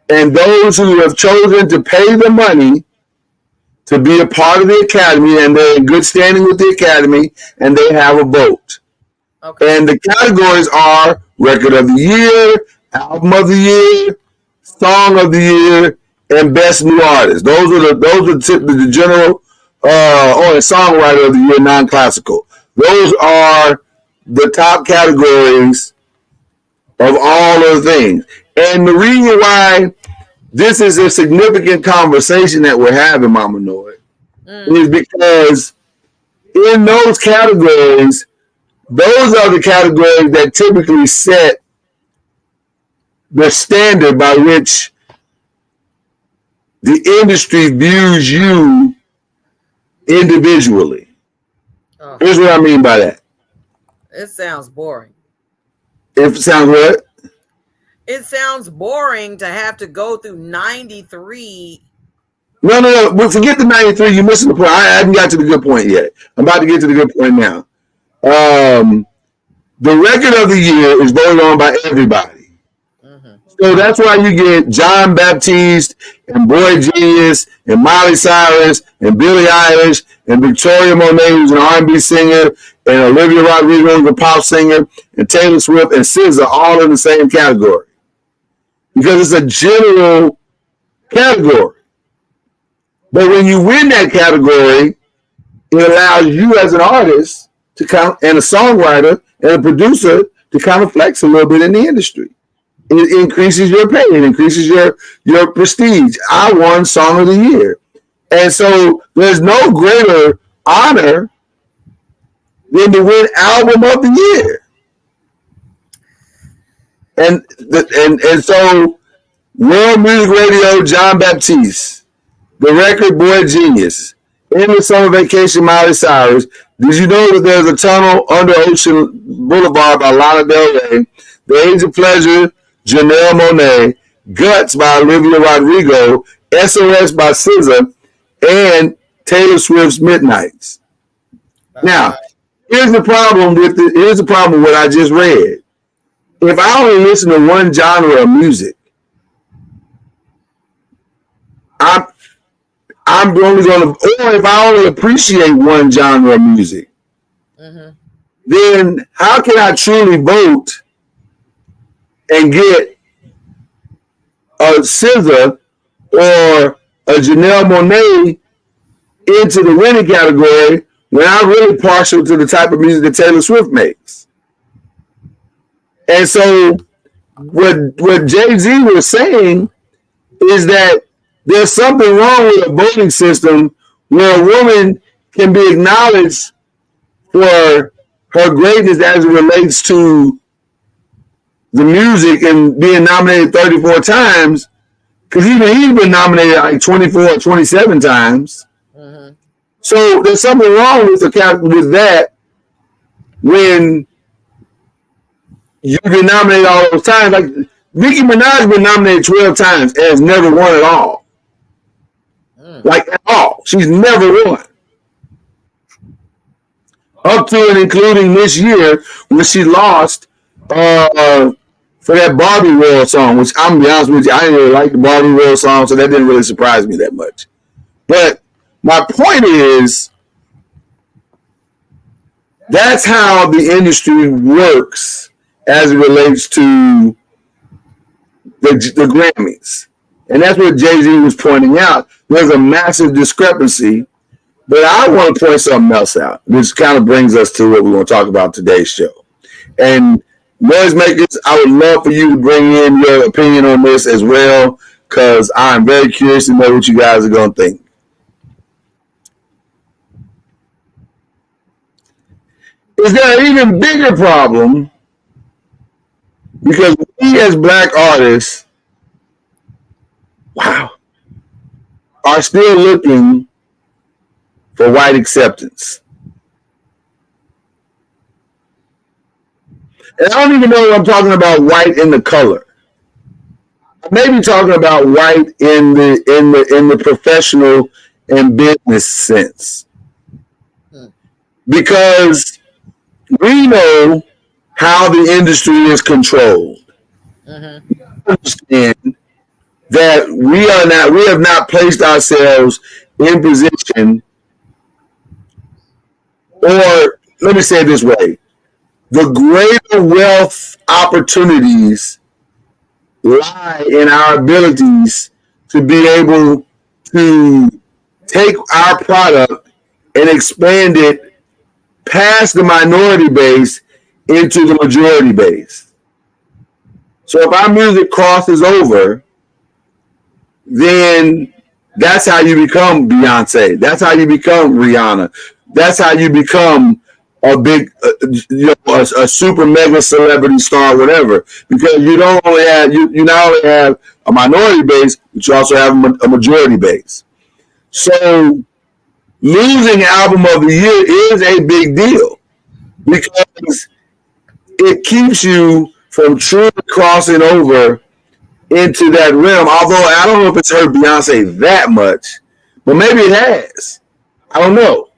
And those who have chosen to pay the money to be a part of the Academy, and they're in good standing with the Academy, and they have a vote. Okay. And the categories are Record of the Year, Album of the Year, Song of the Year, and Best New Artist. Those are the general, or Songwriter of the Year, non-classical. Those are the top categories of all of the things. And the reason why this is a significant conversation that we're having, Mama Noise, is because in those categories, those are the categories that typically set the standard by which the industry views you individually. Oh. Here's what I mean by that. It sounds boring. It sounds what? It sounds boring to have to go through 93. No. But forget the 93. You're missing the point. I haven't got to the good point yet. I'm about to get to the good point now. The Record of the Year is voted on by everybody. Mm-hmm. So that's why you get John Baptiste and Boy Genius and Miley Cyrus and Billie Eilish and Victoria Monet, who's an R&B singer, and Olivia Rodrigo, who's a pop singer, and Taylor Swift and SZA all in the same category. Because it's a general category. But when you win that category, it allows you as an artist to kind of, and a songwriter and a producer to kind of flex a little bit in the industry. It increases your pay. It increases your prestige. I won Song of the Year. And so there's no greater honor than to win Album of the Year. And so World Music Radio, John Baptiste, the record Boy Genius, In the Summer Vacation, Miley Cyrus. Did you know that there's a tunnel under Ocean Boulevard by Lana Del Rey? The Age of Pleasure, Janelle Monáe, Guts by Olivia Rodrigo, SOS by SZA, and Taylor Swift's Midnights. Now, here's the problem with what I just read. If I only listen to one genre of music, I'm only going to, or if I only appreciate one genre of music, then how can I truly vote and get a SZA or a Janelle Monáe into the winning category when I'm really partial to the type of music that Taylor Swift makes? And so what Jay-Z was saying is that there's something wrong with a voting system where a woman can be acknowledged for her greatness as it relates to the music and being nominated 34 times, because even he's been nominated like 24 or 27 times. So there's something wrong with that when you get nominated all those times. Like Nicki Minaj has been nominated 12 times and has never won at all. Like at all. She's never won. Up to and including this year when she lost for that Barbie World song, which I'm gonna be honest with you, I didn't really like the Barbie World song, so that didn't really surprise me that much. But my point is, that's how the industry works as it relates to the Grammys. And that's what Jay-Z was pointing out. There's a massive discrepancy. But I want to point something else out, which kind of brings us to what we're going to talk about today's show. And noisemakers, I would love for you to bring in your opinion on this as well, because I'm very curious to know what you guys are going to think. Is there an even bigger problem? Because we as black artists, are still looking for white acceptance. And I don't even know if I'm talking about white in the color. I may be talking about white in the professional and business sense. Because we know how the industry is controlled. We understand that we have not placed ourselves in position, or let me say it this way, the greater wealth opportunities lie in our abilities to be able to take our product and expand it past the minority base into the majority base. So if our music crosses over, then that's how you become Beyonce. That's how you become Rihanna. That's how you become a big, a super mega celebrity star, whatever. Because you don't only have you not only have a minority base, but you also have a majority base. So losing Album of the Year is a big deal because it keeps you from truly crossing over into that realm. Although I don't know if it's hurt Beyonce that much, but maybe it has. I don't know.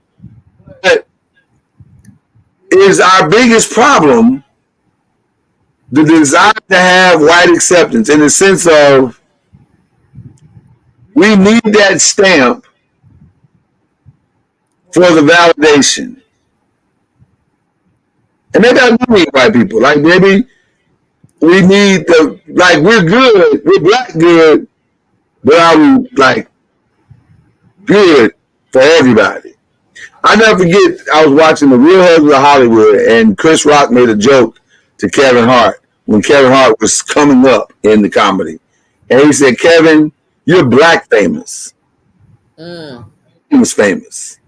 But is our biggest problem the desire to have white acceptance in the sense of we need that stamp for the validation. And maybe I do need white people. Like maybe we need we're good, we're black good, but are we like good for everybody? I never forget, I was watching The Real Husbands of Hollywood, and Chris Rock made a joke to Kevin Hart when Kevin Hart was coming up in the comedy. And he said, Kevin, you're black famous. He was famous.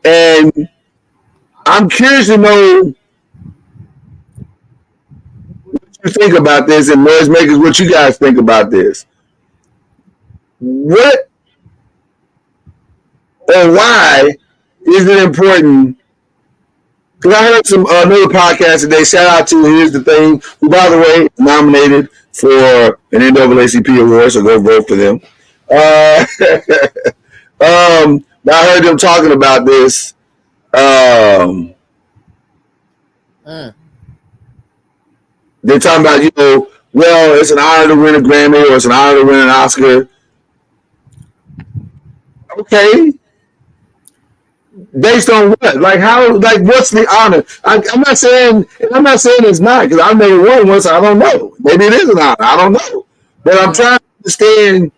And I'm curious to know what you think about this, and noise makers, what you guys think about this. What or why is it important? Because I heard another podcast today. Shout out to Here's the Thing, who, by the way, nominated for an NAACP award, so go vote for them. I heard them talking about this. They're talking about, well, it's an honor to win a Grammy or it's an honor to win an Oscar. Okay. Based on what? Like how? Like what's the honor? I'm not saying it's not, because I've never won one, so I don't know. Maybe it is an honor. I don't know. But I'm trying to understand: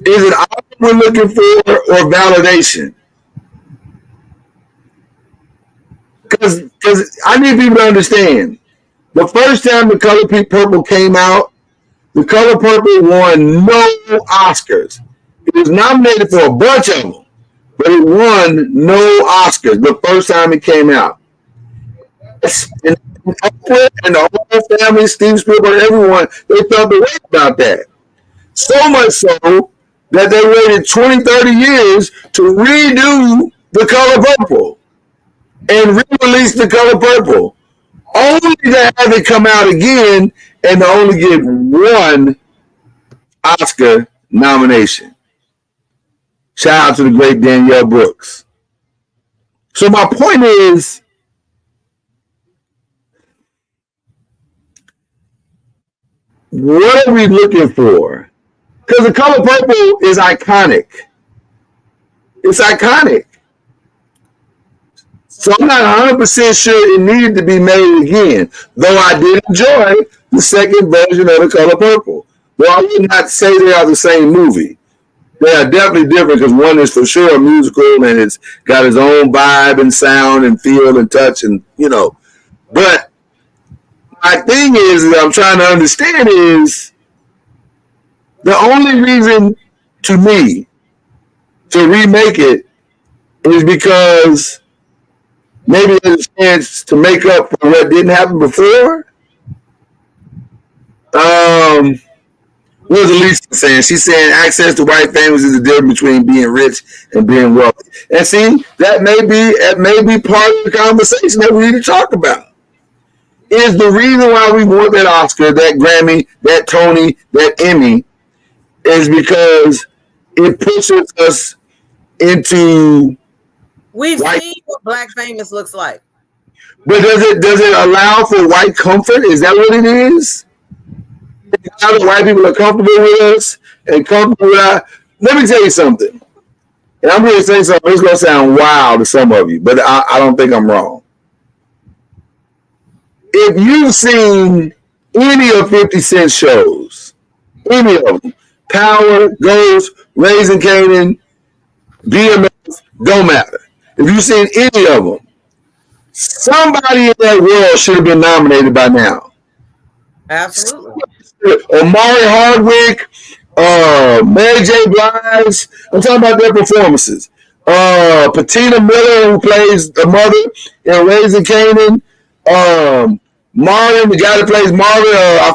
is it honor we're looking for or validation? Because I need people to understand. The first time The Color Purple came out, The Color Purple won no Oscars. It was nominated for a bunch of them, but it won no Oscars the first time it came out. And the whole family, Steve Spielberg, everyone, they felt the way about that. So much so that they waited 20, 30 years to redo The Color Purple and re-release The Color Purple, only to have it come out again and to only get one Oscar nomination. Shout out to the great Danielle Brooks. So my point is, what are we looking for? Because The Color Purple is iconic. It's iconic. So I'm not 100% sure it needed to be made again, though I did enjoy the second version of The Color Purple. Though I would not say they are the same movie. They are definitely different, because one is for sure a musical and it's got its own vibe and sound and feel and touch and, But my thing is that I'm trying to understand is the only reason to me to remake it is because maybe there's a chance to make up for what didn't happen before. What was Elise saying? She's saying access to white families is the difference between being rich and being wealthy. And see, that may be part of the conversation that we need to talk about. Is the reason why we want that Oscar, that Grammy, that Tony, that Emmy, is because it pushes us into. We've seen what black famous looks like. But does it allow for white comfort? Is that what it is? Now that white people are comfortable with us and comfortable with our. Let me tell you something. And I'm going to say something. It's going to sound wild to some of you, but I don't think I'm wrong. If you've seen any of 50 Cent shows, any of them, Power, Ghost, Raising Kanan, BMF, don't matter. If you've seen any of them, somebody in that world should have been nominated by now. Absolutely. Omari Hardwick, Mary J. Blige. I'm talking about their performances. Patina Miller, who plays the mother in Raising Kanan. Marvin, the guy that plays Marvin. I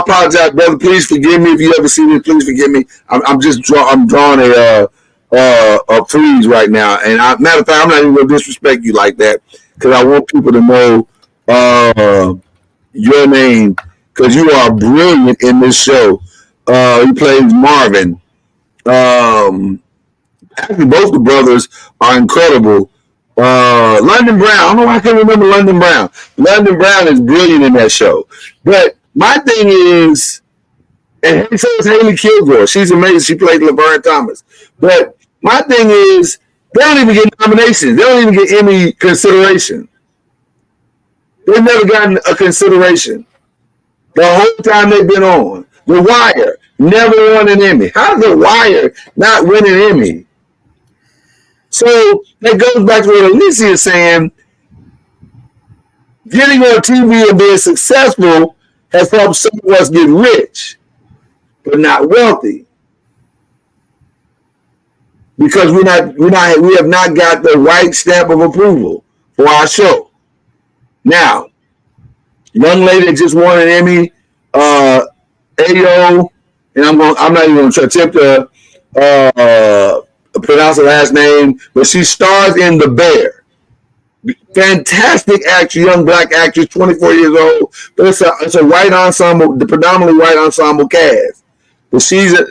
apologize, brother. Please forgive me if you ever see this. Please forgive me. I'm drawing a freeze right now. And matter of fact, I'm not even going to disrespect you like that, because I want people to know your name, because you are brilliant in this show. He plays Marvin. Actually, both the brothers are incredible London Brown. I don't know why I can't remember London Brown. London Brown is brilliant in that show. But my thing is, and so is Haley Kilgore. She's amazing. She played Laverne Thomas. But my thing is, they don't even get nominations. They don't even get any consideration. They've never gotten a consideration. The whole time they've been on. The Wire never won an Emmy. How does The Wire not win an Emmy? So that goes back to what Alicia is saying. Getting on TV and being successful has helped some of us get rich, but not wealthy. Because we have not got the right stamp of approval for our show. Now, young lady that just won an Emmy, Ayo, and I'm not even going to attempt to pronounce her last name, but she stars in The Bear. Fantastic actress, young black actress, 24 years old, but it's a white ensemble, the predominantly white ensemble cast. But she's a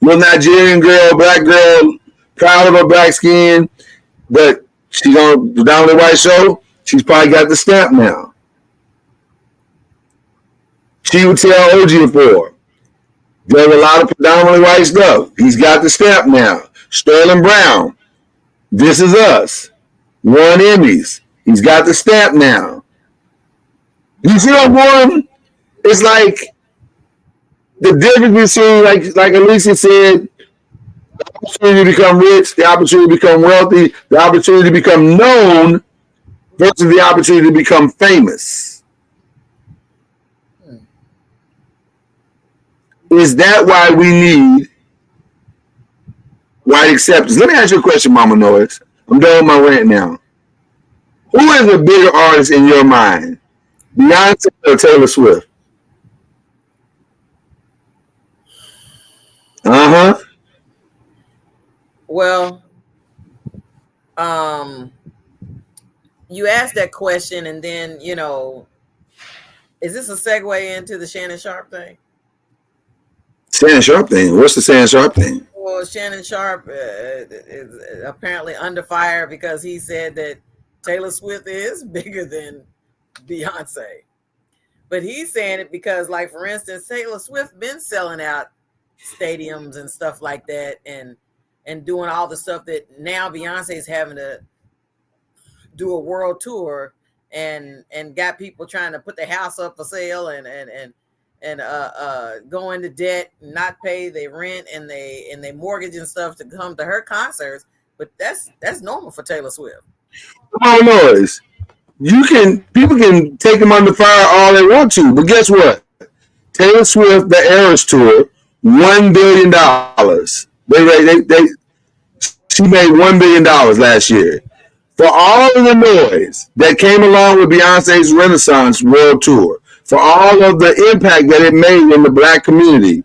little Nigerian girl, black girl, proud of her black skin, but she's on the predominantly white show. She's probably got the stamp now. She would tell Ejiofor. There's a lot of predominantly white stuff. He's got the stamp now. Sterling Brown, This Is Us, won Emmys. He's got the stamp now. You see what I'm going? It's like the difference between, like Alicia said, the opportunity to become rich, the opportunity to become wealthy, the opportunity to become known versus the opportunity to become famous. Is that why we need white acceptance? Let me ask you a question, Mama NOIZ. I'm done with my rant now. Who is a bigger artist in your mind, Beyonce or Taylor Swift? Well, you asked that question, and then, is this a segue into the Shannon Sharp thing? Shannon Sharp thing? What's the Shannon Sharp thing? Well, Shannon Sharp is apparently under fire because he said that Taylor Swift is bigger than Beyonce. But he's saying it because, like, for instance, Taylor Swift been selling out stadiums and stuff like that, and doing all the stuff that now Beyonce's having to do a world tour and got people trying to put their house up for sale and go into debt, not pay their rent and they mortgage and stuff to come to her concerts. But that's normal for Taylor Swift. Oh, NOIZ. People can take them under fire all they want to, but guess what? Taylor Swift, the Eras Tour, $1 billion. She made $1 billion last year. For all of the noise that came along with Beyonce's Renaissance World Tour, for all of the impact that it made in the black community,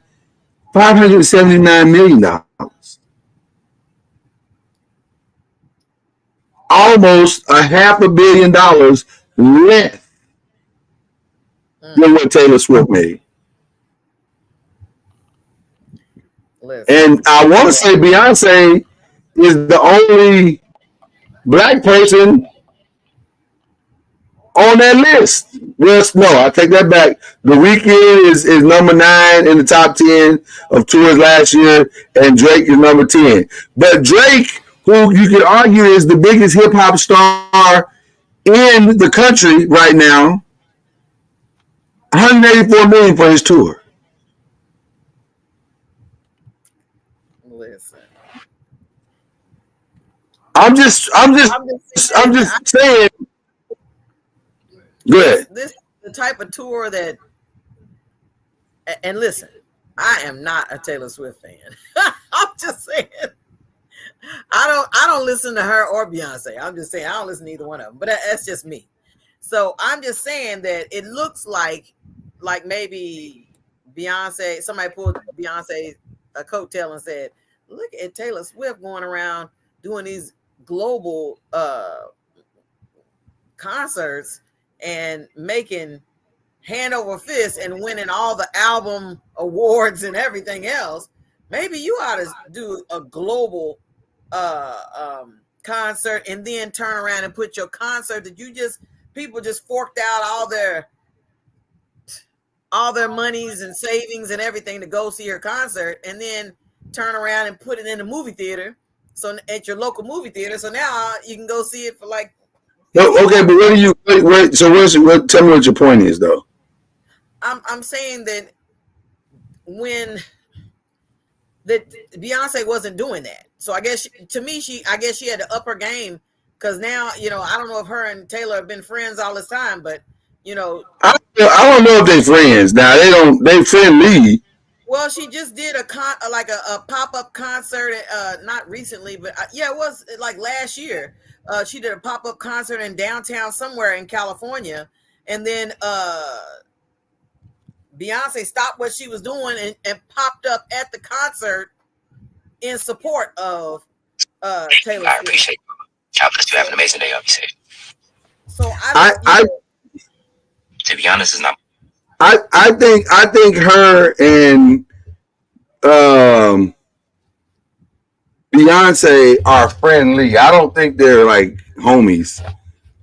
$579 million. Almost $500 million less than what Taylor Swift made. And I want to say Beyonce is the only black person on that list. Well, no, I take that back. The Weeknd is number 9 in the top 10 of tours last year, and Drake is number 10. But Drake, who you could argue is the biggest hip hop star in the country right now, $184 million for his tour. Listen, I'm just saying. Go ahead. This is the type of tour that, and listen, I am not a Taylor Swift fan. I'm just saying. I don't listen to her or Beyonce. I'm just saying I don't listen to either one of them. But that's just me. So I'm just saying that it looks like maybe Beyonce, somebody pulled Beyonce a coattail and said, look at Taylor Swift going around doing these global concerts and making hand over fist and winning all the album awards and everything else. Maybe you ought to do a global concert and then turn around and put your concert that people just forked out all their monies and savings and everything to go see your concert, and then turn around and put it in the movie theater. So at your local movie theater, so now you can go see it for like. Okay, but what do you? Tell me what your point is, though. I'm saying that that Beyonce wasn't doing that. So I guess she had to up her game, because now, I don't know if her and Taylor have been friends all this time, but I don't know if they're friends. Now they friendly. Well, she just did a pop-up concert, not recently, but it was like last year. She did a pop-up concert in downtown somewhere in California, and then Beyonce stopped what she was doing and popped up at the concert in support of Taylor Swift. I appreciate it. God bless you. Have an amazing day. I'll be safe. So to be honest, it's not. I think her and Beyonce are friendly. I don't think they're like homies.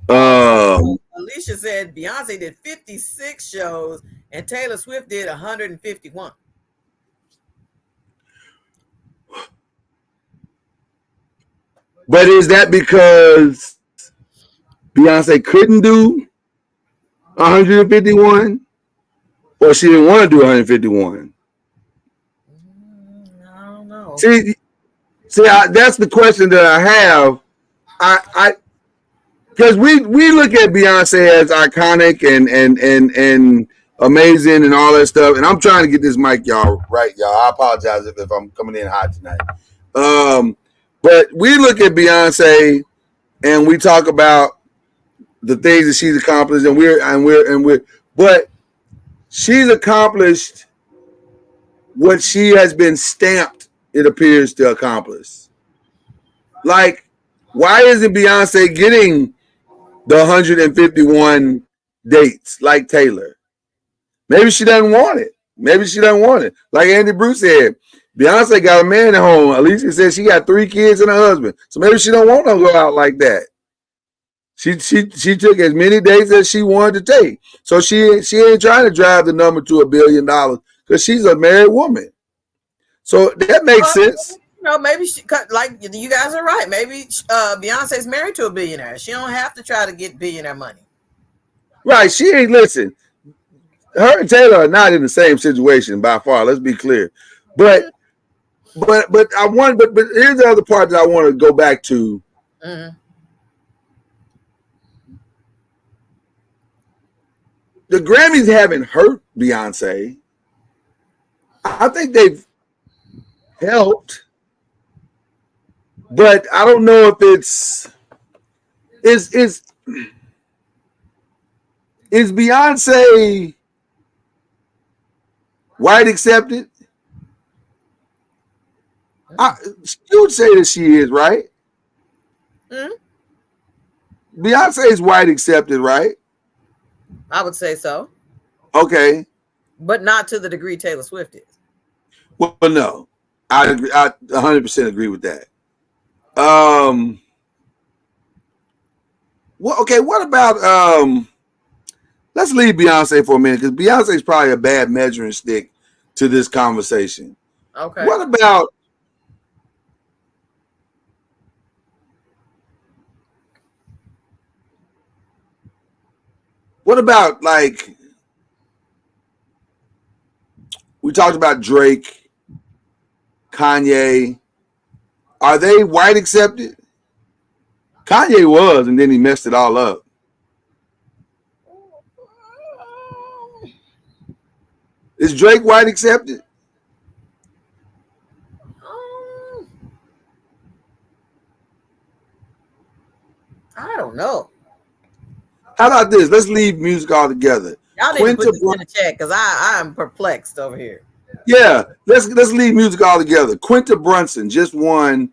Alicia said Beyonce did 56 shows and Taylor Swift did 151. But is that because Beyonce couldn't do 151, or she didn't want to do 151? I don't know. See, that's the question that I have. I because we look at Beyonce as iconic and amazing and all that stuff. And I'm trying to get this mic, y'all, right, y'all. I apologize if I'm coming in hot tonight. But we look at Beyonce and we talk about the things that she's accomplished, but she's accomplished what she has been stamped, it appears, to accomplish. Like, why isn't Beyonce getting the 151 dates like Taylor? Maybe she doesn't want it. Like Andy Bruce said, Beyonce got a man at home. Alicia said she got 3 kids and a husband. So maybe she don't want to go out like that. She took as many dates as she wanted to take. So she ain't trying to drive the number to $1 billion because she's a married woman. So that makes sense. Maybe like you guys are right. Maybe Beyonce's married to a billionaire. She don't have to try to get billionaire money. Right. She ain't, listen. Her and Taylor are not in the same situation by far. Let's be clear. But here's the other part that I want to go back to. Mm-hmm. The Grammys haven't hurt Beyonce. I think they've helped, but I don't know if is Beyonce white accepted? You would say that she is, right? Mm-hmm. Beyonce is white accepted, right? I would say so. Okay. But not to the degree Taylor Swift is. Well, no. I agree. I 100% agree with that. Well, okay, what about let's leave Beyonce for a minute, because Beyonce is probably a bad measuring stick to this conversation. Okay. What about like, we talked about Drake, Kanye. Are they white accepted? Kanye was, and then he messed it all up. Is Drake white accepted? I don't know. How about this? Let's leave music altogether. Y'all need to put this in the chat, because I am perplexed over here. Yeah, let's leave music altogether. Quinta Brunson just won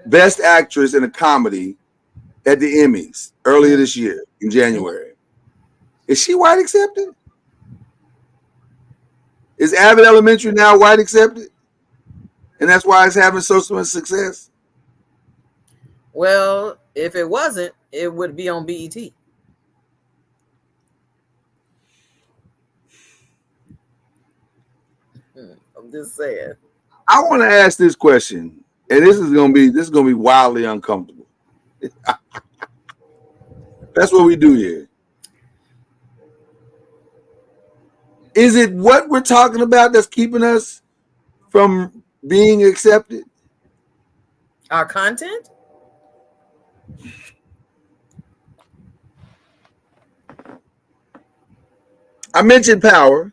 Best Actress in a Comedy at the Emmys earlier this year in January. Is she white accepted? Is Abbott Elementary now white accepted? And that's why it's having so much success? Well, if it wasn't, it would be on BET. I'm just saying. I want to ask this question, and this is gonna be wildly uncomfortable. That's what we do here. Is it what we're talking about that's keeping us from being accepted? Our content? I mentioned Power,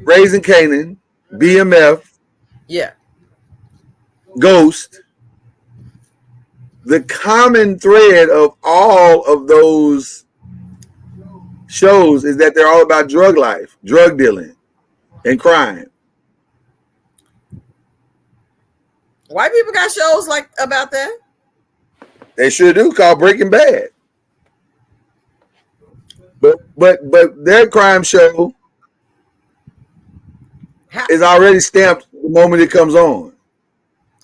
Raising Canaan, BMF, Yeah. Ghost. The common thread of all of those shows is that they're all about drug life, drug dealing, and crime. White people got shows like about that. They sure do, called Breaking Bad. But their crime show is already stamped the moment it comes on.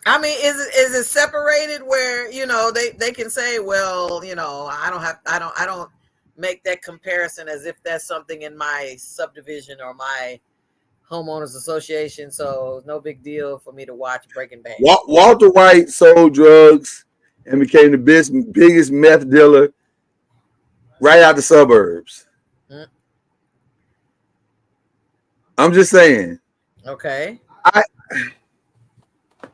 I mean, is it separated where, you know, they can say, well, you know, I don't make that comparison as if that's something in my subdivision or my homeowners association, so no big deal for me to watch Breaking Bad. Walter White sold drugs and became the biggest meth dealer right out the suburbs. I'm just saying. Okay.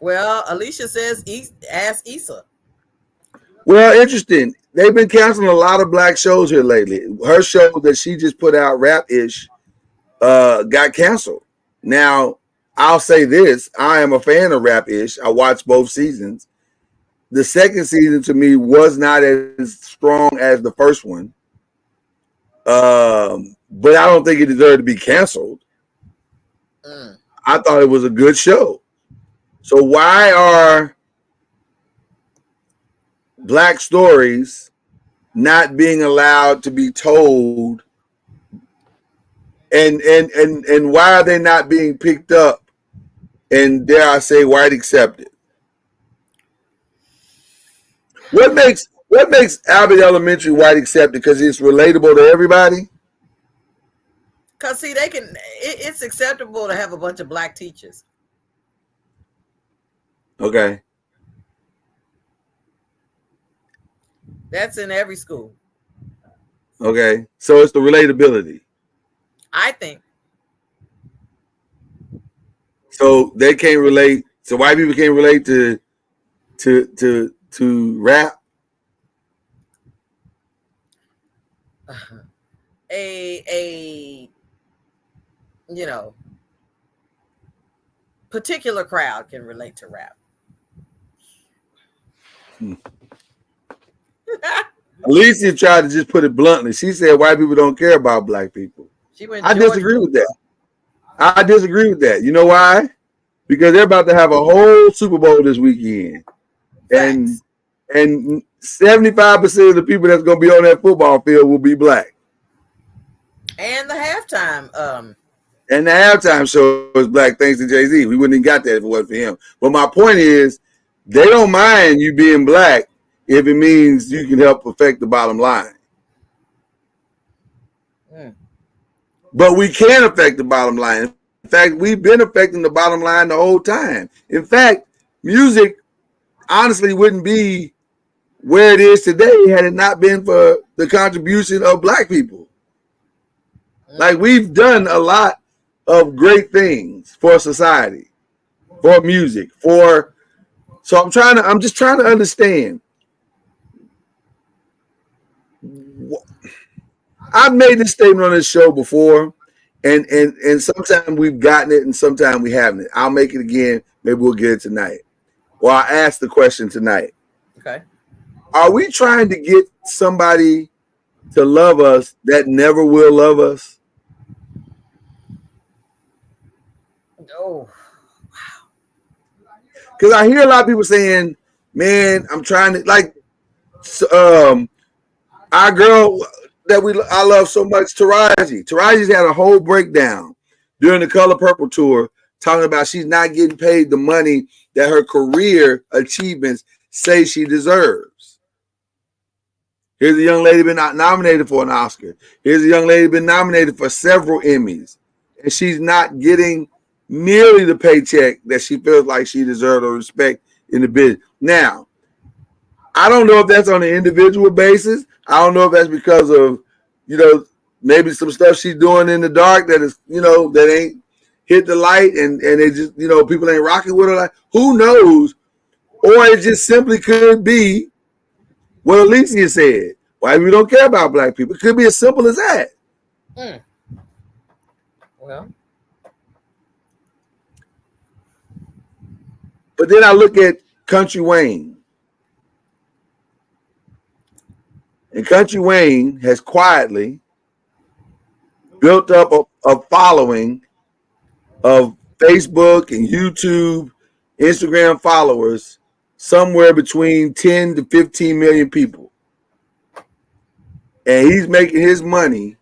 Well, Alicia says, ask Issa. Well, interesting. They've been canceling a lot of black shows here lately. Her show that she just put out, Rap-ish, got canceled. Now, I'll say this. I am a fan of Rap-ish. I watched both seasons. The second season, to me, was not as strong as the first one. But I don't think it deserved to be canceled. I thought it was a good show. So why are black stories not being allowed to be told, and why are they not being picked up and, dare I say, white accepted? What makes Abbott Elementary white accepted? Because it's relatable to everybody? Because, see, it's acceptable to have a bunch of black teachers. Okay. That's in every school. Okay. So it's the relatability. I think. So they can't relate. So white people can't relate to rap. A you know, particular crowd can relate to rap. Alicia tried to just put it bluntly. She said white people don't care about black people. I disagree with that. I disagree with that. You know why? Because they're about to have a whole Super Bowl this weekend. Facts. And 75% of the people that's going to be on that football field will be black. And the halftime. And the halftime show is black thanks to Jay-Z. We wouldn't have got that if it wasn't for him. But my point is, they don't mind you being black if it means you can help affect the bottom line. But we can affect the bottom line. In fact, we've been affecting the bottom line the whole time. In fact, music honestly wouldn't be where it is today had it not been for the contribution of black people. Like, we've done a lot of great things for society, for music, so I'm just trying to understand. I've made this statement on this show before, and sometimes we've gotten it and sometimes we haven't. I'll make it again. Maybe we'll get it tonight. Well, I asked the question tonight. Okay. Are we trying to get somebody to love us that never will love us? Oh, wow. Because I hear a lot of people saying, man, I'm trying to, like, our girl that I love so much, Taraji. Taraji's had a whole breakdown during the Color Purple tour, talking about she's not getting paid the money that her career achievements say she deserves. Here's a young lady been nominated for an Oscar. Here's a young lady been nominated for several Emmys, and she's not getting nearly the paycheck that she feels like she deserves or respect in the business. Now, I don't know if that's on an individual basis. I don't know if that's because of, maybe some stuff she's doing in the dark that is, that ain't hit the light and they just, people ain't rocking with her. Like, who knows? Or it just simply could be what Alicia said. Why we don't care about black people? It could be as simple as that. Well. But then I look at Country Wayne. And Country Wayne has quietly built up a following of Facebook and YouTube, Instagram followers, somewhere between 10 to 15 million people. And he's making his money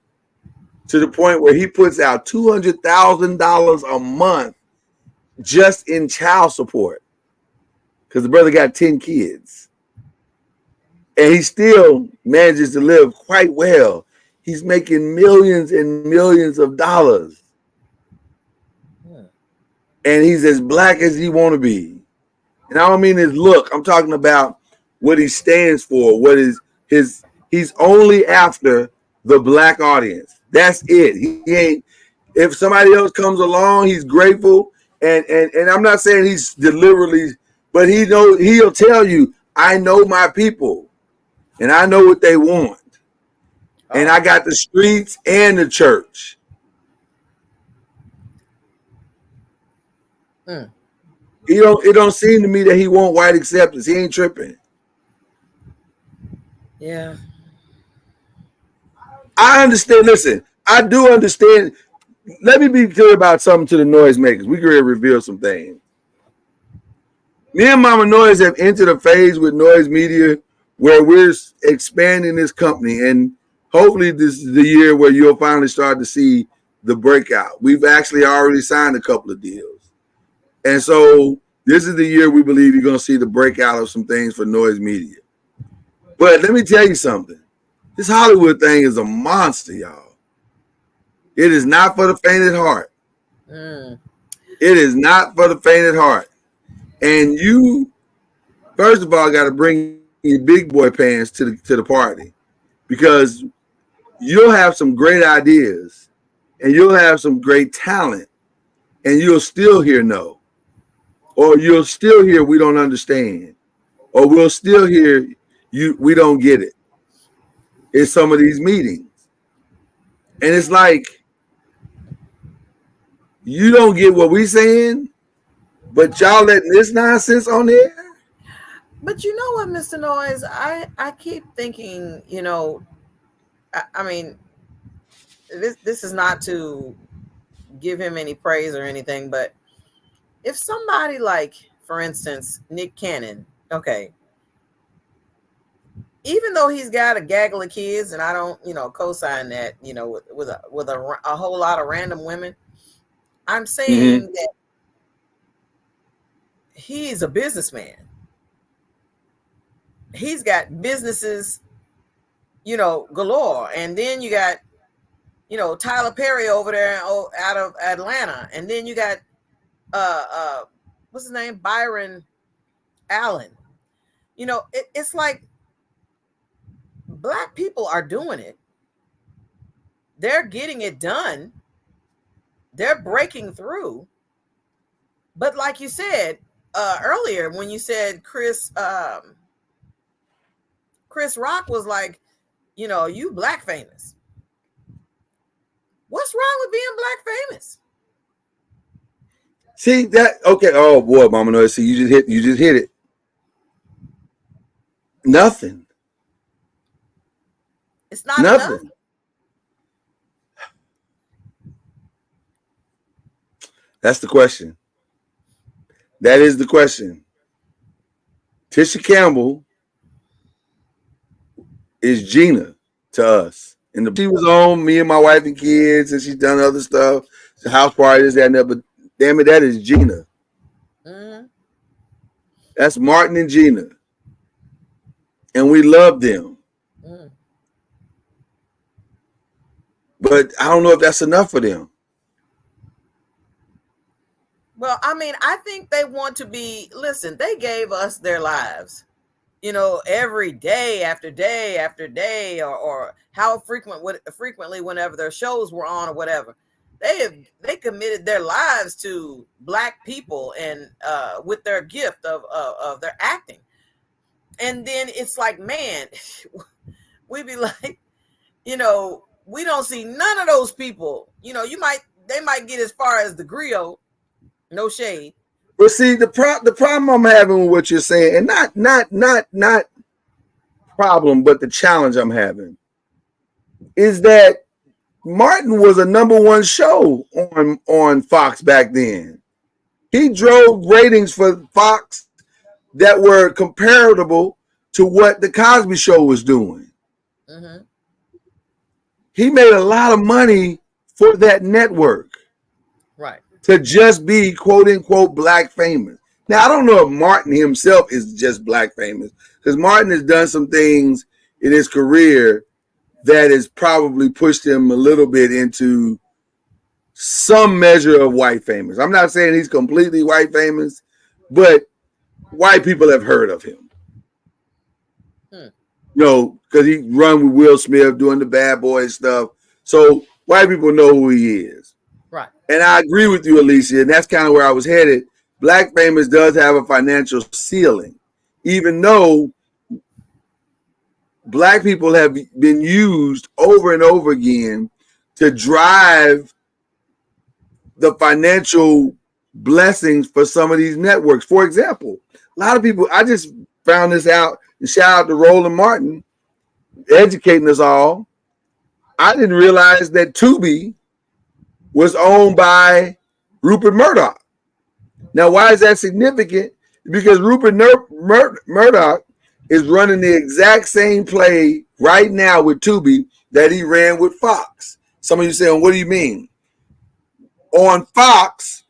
to the point where he puts out $200,000 a month just in child support because the brother got 10 kids. And he still manages to live quite well. He's making millions and millions of dollars. And he's as black as he want to be. And I don't mean his look. I'm talking about what he stands for. What is his? He's only after the black audience. That's it. He ain't. If somebody else comes along, he's grateful. And I'm not saying he's deliberately, but he'll tell you, I know my people. And I know what they want. And I got the streets and the church. It don't seem to me that he want white acceptance. He ain't tripping. Yeah. I understand. Listen, I do understand. Let me be clear about something to the noise makers. We can reveal some things. Me and Mama Noise have entered a phase with Noise Media where we're expanding this company, and hopefully this is the year where you'll finally start to see the breakout. We've actually already signed a couple of deals. And so this is the year we believe you're going to see the breakout of some things for Noise Media. But let me tell you something. This Hollywood thing is a monster, y'all. It is not for the faint at heart. It is not for the faint at heart. And you, first of all, got to bring your big boy pants to the party, because you'll have some great ideas and you'll have some great talent, and you'll still hear no, or you'll still hear we don't understand, or we'll still hear we don't get it in some of these meetings. And it's like, you don't get what we saying, but y'all letting this nonsense on there. But you know what, Mr. Noise, I keep thinking, I mean, this is not to give him any praise or anything, but if somebody like, for instance, Nick Cannon, okay, even though he's got a gaggle of kids, and I don't, co-sign that, with a whole lot of random women, I'm saying that he's a businessman. He's got businesses, galore. And then you got, Tyler Perry over there out of Atlanta. And then you got, what's his name? Byron Allen. It's like Black people are doing it. They're getting it done. They're breaking through. But like you said earlier, when you said Chris Rock was like, you Black famous. What's wrong with being Black famous? See that? Okay. Oh boy, Mama Noise. See, you just hit it. Nothing. It's not enough. That's the question. That is the question. Tisha Campbell is Gina to us. And she was on Me and My Wife and Kids, and she's done other stuff, the house parties, that and that, but damn it, that is Gina. That's Martin and Gina. and we love them. But I don't know if that's enough for them. Well, I mean, I think they want to be, listen, they gave us their lives, you know, every day after day after day, or how frequently whenever their shows were on or whatever. They committed their lives to Black people and with their gift of their acting. And then it's like, man, we be like, you know, we don't see none of those people. You know, they might get as far as the griot. No shade. But see, the problem I'm having with what you're saying, and not problem, but the challenge I'm having is that Martin was a #1 show on Fox back then. He drove ratings for Fox that were comparable to what the Cosby Show was doing. Mm-hmm. He made a lot of money for that network. Right. To just be quote unquote Black famous. Now I don't know if Martin himself is just Black famous, because Martin has done some things in his career that has probably pushed him a little bit into some measure of white famous. I'm not saying he's completely white famous, but white people have heard of him. You know, because he run with Will Smith doing the Bad Boy stuff. So white people know who he is. Right. And I agree with you, Alicia, and that's kind of where I was headed. Black famous does have a financial ceiling, even though Black people have been used over and over again to drive the financial blessings for some of these networks. For example, a lot of people, I just found this out, and shout out to Roland Martin, educating us all. I didn't realize that Tubi was owned by Rupert Murdoch. Now, why is that significant? Because Rupert Murdoch is running the exact same play right now with Tubi that he ran with Fox. Some of you saying, what do you mean? On Fox,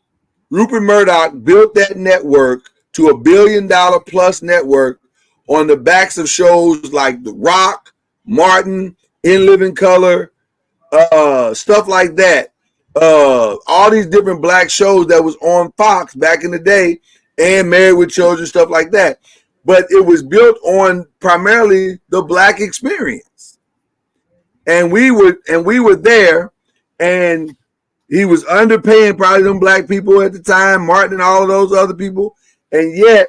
Rupert Murdoch built that network to $1 billion plus network on the backs of shows like The Rock, Martin, In Living Color, stuff like that. All these different Black shows that was on Fox back in the day, and Married with Children, stuff like that. But it was built on primarily the Black experience. And we were there, and he was underpaying probably them Black people at the time, Martin and all of those other people. And yet,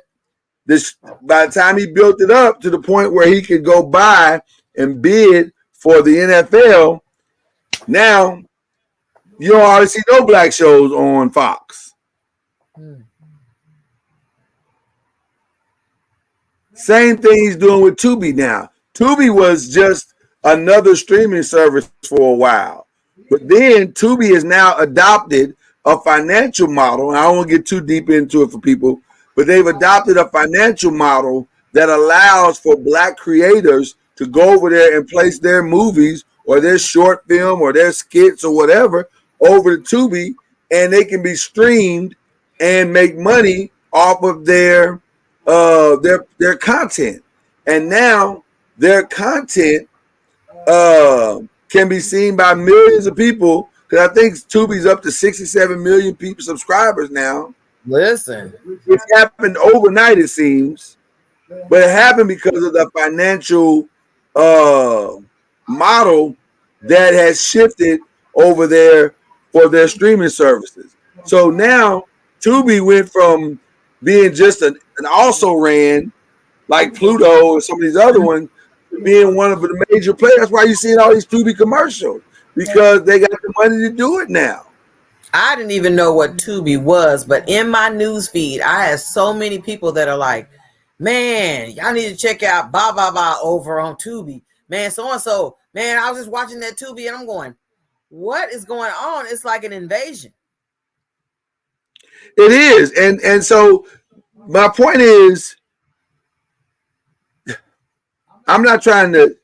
by the time he built it up to the point where he could go buy and bid for the NFL, now you don't hardly see no Black shows on Fox. Same thing he's doing with Tubi now. Tubi was just another streaming service for a while. But then Tubi has now adopted a financial model. And I don't want to get too deep into it for people, but they've adopted a financial model that allows for Black creators to go over there and place their movies or their short film or their skits or whatever over to Tubi, and they can be streamed and make money off of their content. And now their content can be seen by millions of people, because I think Tubi's up to 67 million people subscribers now. Listen, it happened overnight, it seems, but it happened because of the financial model that has shifted over there for their streaming services. So now Tubi went from being just an also ran like Pluto and some of these other ones to being one of the major players. That's why you're seeing all these Tubi commercials, because they got the money to do it now. I didn't even know what Tubi was, but in my news feed, I had so many people that are like, man, y'all need to check out blah, blah, blah over on Tubi. Man, so-and-so, man, I was just watching that Tubi and I'm going, what is going on? It's like an invasion. It is. And so my point is, I'm not trying to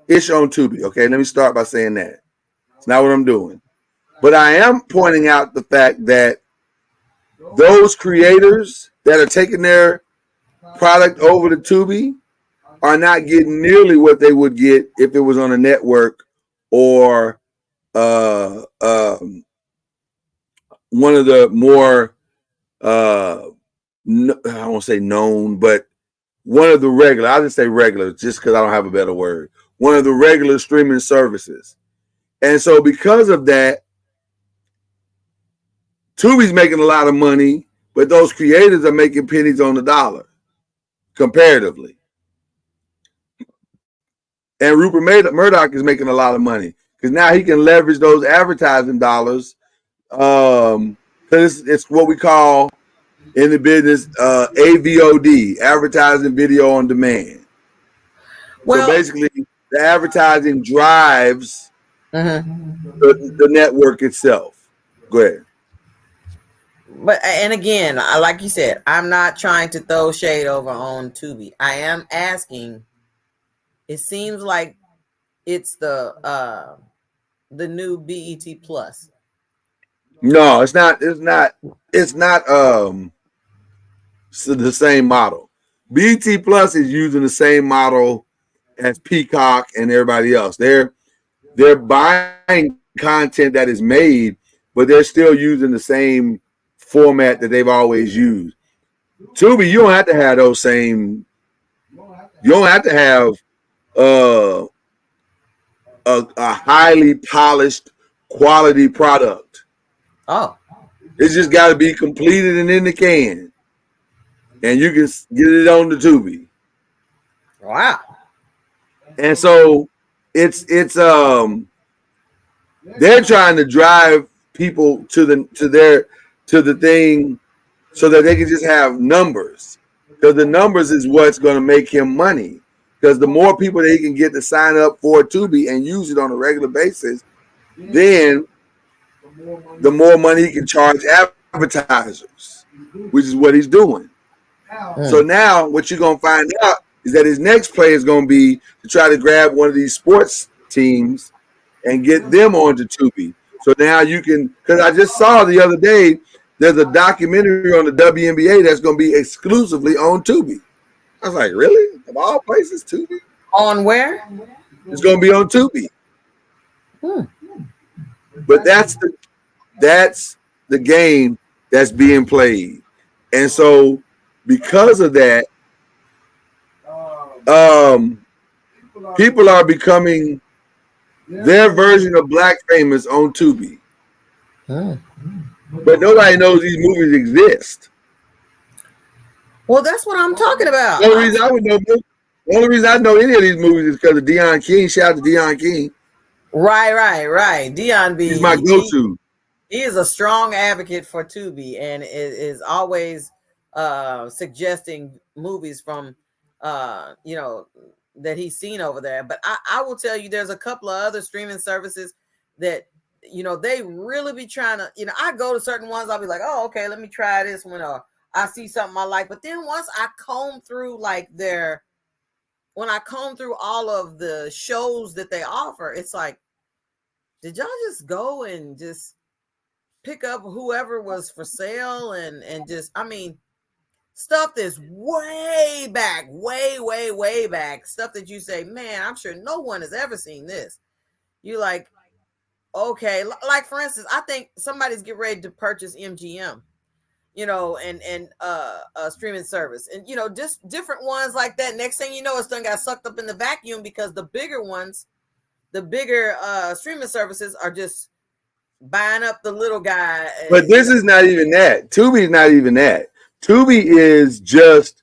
ish on Tubi, okay? Let me start by saying that. It's not what I'm doing. But I am pointing out the fact that those creators that are taking their product over to Tubi are not getting nearly what they would get if it was on a network or one of the more I won't say known, but one of the regular, I'll just say regular, just because I don't have a better word. One of the regular streaming services. And so because of that, Tubi's making a lot of money, but those creators are making pennies on the dollar, comparatively. And Rupert Murdoch is making a lot of money because now he can leverage those advertising dollars. Because it's what we call in the business AVOD, advertising video on demand. Well, so basically, the advertising drives the network itself. Go ahead. But and again, like you said, I'm not trying to throw shade over on Tubi. I am asking. It seems like it's the new BET Plus. No, it's not. It's not. It's not. The same model. BET Plus is using the same model as Peacock and everybody else. They're buying content that is made, but they're still using the same format that they've always used. Tubi, you don't have to have those same. You don't have to have a highly polished quality product. Oh, it's just got to be completed and in the can, and you can get it on the Tubi. Wow! And so it's they're trying to drive people to the thing so that they can just have numbers, because the numbers is what's going to make him money. Because the more people that he can get to sign up for Tubi and use it on a regular basis, then the more money he can charge advertisers, which is what he's doing. So now what you're going to find out is that his next play is going to be to try to grab one of these sports teams and get them onto Tubi. So now you can, because I just saw the other day, there's a documentary on the WNBA that's going to be exclusively on Tubi. I was like, really? Of all places, Tubi? On where? It's going to be on Tubi. But that's the game that's being played. And so because of that, people are becoming their version of Black Famous on Tubi. But nobody knows these movies exist. Well, that's what I'm talking about. The only reason I know any of these movies is because of Deion King. Shout out to Deion King. Right. Deion B. He's my go-to. He is a strong advocate for Tubi and is always suggesting movies from that he's seen over there. But I will tell you, there's a couple of other streaming services that they really be trying to. I go to certain ones, I'll be like, oh, okay, let me try this one, or I see something I like. But then once I comb through when I comb through all of the shows that they offer, it's like, did y'all just go and just pick up whoever was for sale and just, stuff that's way back, way back, stuff that you say, man, I'm sure no one has ever seen this. You like, okay, like for instance, I think somebody's getting ready to purchase MGM, and a streaming service, and just different ones like that. Next thing you know, it's done got sucked up in the vacuum because the bigger streaming services are just buying up the little guy. But this is not even that. Tubi is not even that. Tubi is just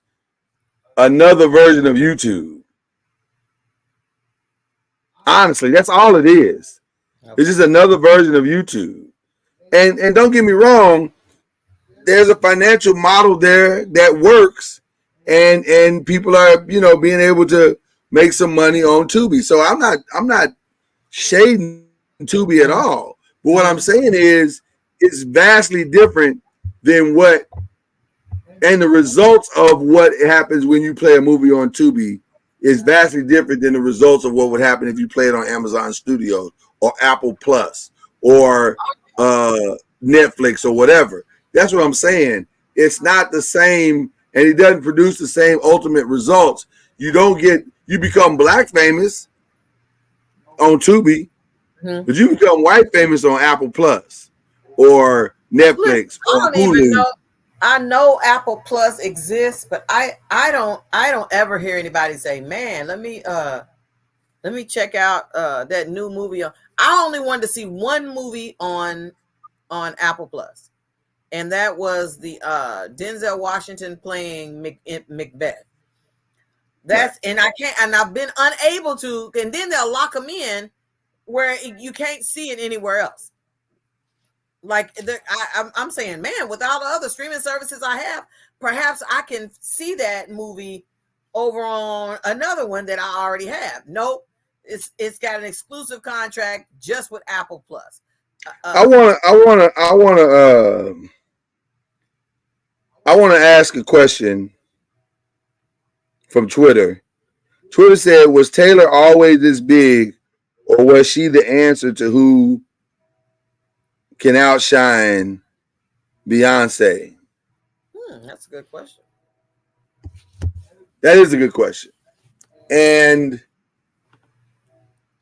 another version of YouTube. Honestly, that's all it is. Okay. It's just another version of YouTube. And don't get me wrong, there's a financial model there that works, and people are, being able to make some money on Tubi. So I'm not shading Tubi at all. But what I'm saying is it's vastly different than and the results of what happens when you play a movie on Tubi is vastly different than the results of what would happen if you play it on Amazon Studios or Apple Plus or Netflix or whatever. That's what I'm saying. It's not the same, and it doesn't produce the same ultimate results you become black famous on Tubi, but you become white famous on Apple Plus or Netflix or Hulu. I know Apple Plus exists, but I don't ever hear anybody say, "Man, let me check out that new movie." I only wanted to see one movie on Apple Plus, and that was the Denzel Washington playing Macbeth. That's and I can't, and I've been unable to, and then they'll lock them in where you can't see it anywhere else. Like I'm saying, man, with all the other streaming services I have, perhaps I can see that movie over on another one that I already have. Nope, it's got an exclusive contract just with Apple Plus. I want to ask a question from Twitter. Twitter said, "Was Taylor always this big, or was she the answer to who can outshine Beyonce?" That's a good question. That is a good question. And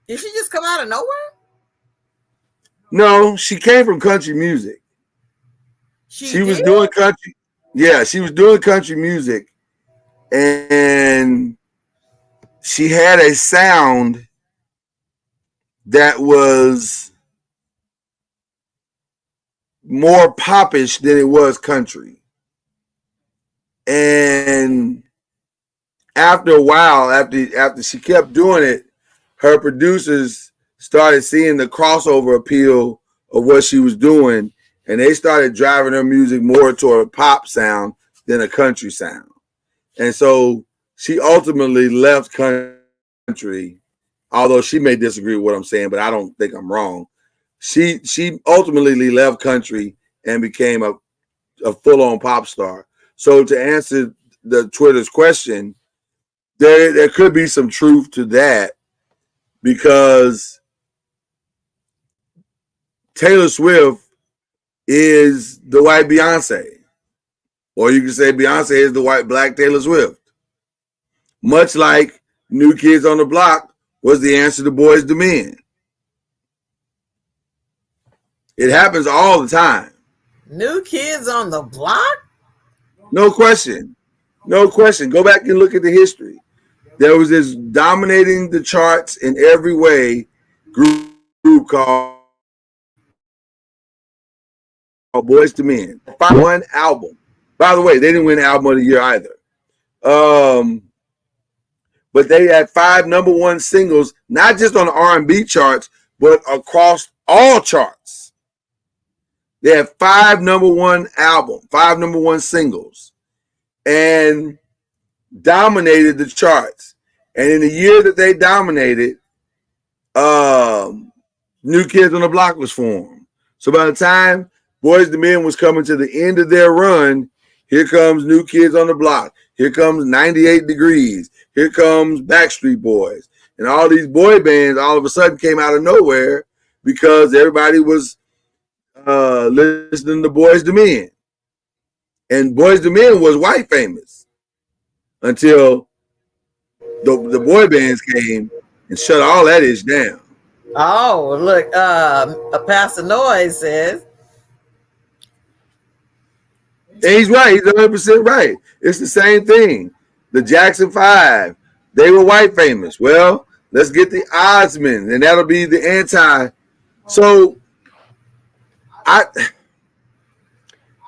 did she just come out of nowhere? No, she came from country music. She was doing country. Yeah, she was doing country music, and she had a sound that was more popish than it was country. And after a while, after she kept doing it, her producers started seeing the crossover appeal of what she was doing, and they started driving her music more toward a pop sound than a country sound. And so she ultimately left country, although she may disagree with what I'm saying, but I don't think I'm wrong. She ultimately left country and became a full-on pop star. So to answer the Twitter's question, there could be some truth to that, because Taylor Swift is the white Beyonce. Or you can say Beyonce is the white black Taylor Swift. Much like New Kids on the Block was the answer to Boys to Men. It happens all the time. New Kids on the Block? No question. No question. Go back and look at the history. There was this dominating the charts in every way group called Boys to Men. One album. By the way, they didn't win Album of the Year either. But they had 5 number one singles, not just on the R&B charts, but across all charts. They had 5 number one albums, 5 number one singles, and dominated the charts. And in the year that they dominated, New Kids on the Block was formed. So by the time Boys to Men was coming to the end of their run, here comes New Kids on the Block. Here comes 98 Degrees. Here comes Backstreet Boys. And all these boy bands all of a sudden came out of nowhere because everybody was listening to Boys to Men. And Boys to Men was white famous until the boy bands came and shut all that ish down. Oh, look, Pastor NOIZ says. And he's right. He's 100% right. It's the same thing. The Jackson 5, they were white famous. Well, let's get the Oddsmen, and that'll be the anti. So I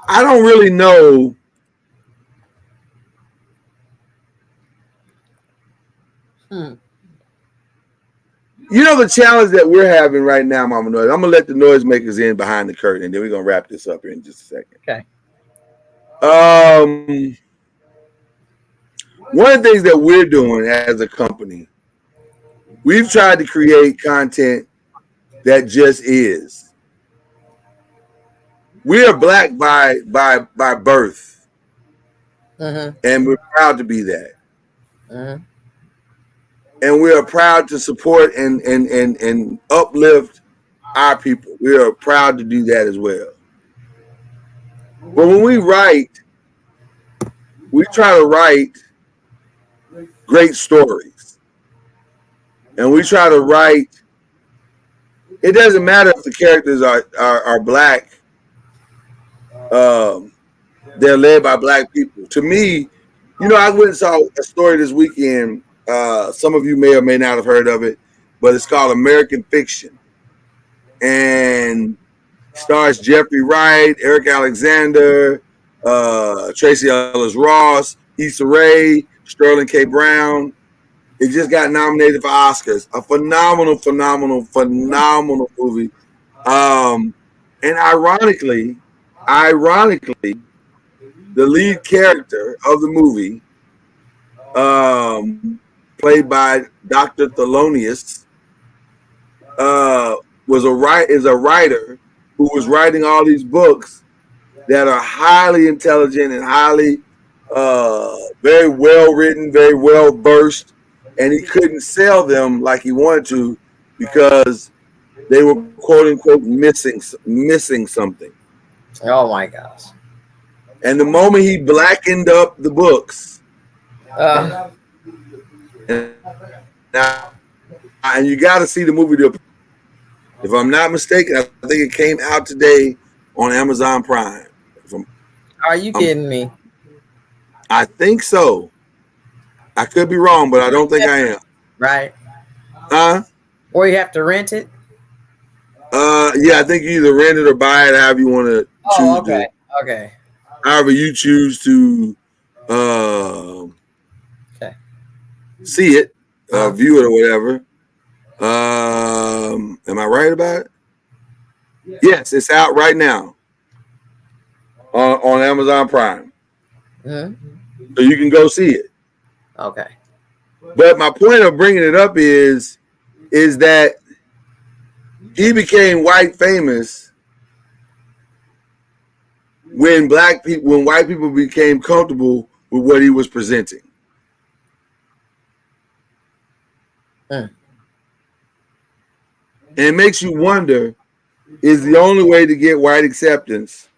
don't really know. You know the challenge that we're having right now, Mama Noise. I'm gonna let the noisemakers in behind the curtain, and then we're gonna wrap this up here in just a second. Okay. One of the things that we're doing as a company, we've tried to create content that just is. We are black by birth, and we're proud to be that. And we are proud to support and uplift our people. We are proud to do that as well. But when we write, we try to write great stories. And we try to write. It doesn't matter if the characters are black. They're led by black people. To me, I went and saw a story this weekend. Some of you may or may not have heard of it, but it's called American Fiction. And stars Jeffrey Wright, Eric Alexander, Tracy Ellis Ross, Issa Rae, Sterling K. Brown. It just got nominated for Oscars. A phenomenal movie. And ironically, the lead character of the movie, played by Dr. Thelonious, is a writer who was writing all these books that are highly intelligent and highly very well written, very well versed, and he couldn't sell them like he wanted to because they were quote unquote missing something. Oh my gosh! And the moment he blackened up the books, and you got to see the movie. If I'm not mistaken, I think it came out today on Amazon Prime. Are you kidding me? I think so. I could be wrong, but I don't think I am. Right. Huh? Or you have to rent it? Yeah, I think you either rent it or buy it, however you want to choose. Okay. Okay. However you choose to see it, view it or whatever. Am I right about it? Yes, it's out right now on Amazon Prime. Mm-hmm. So you can go see it. Okay. But my point of bringing it up is that he became white famous when white people became comfortable with what he was presenting. And it makes you wonder, is the only way to get white acceptance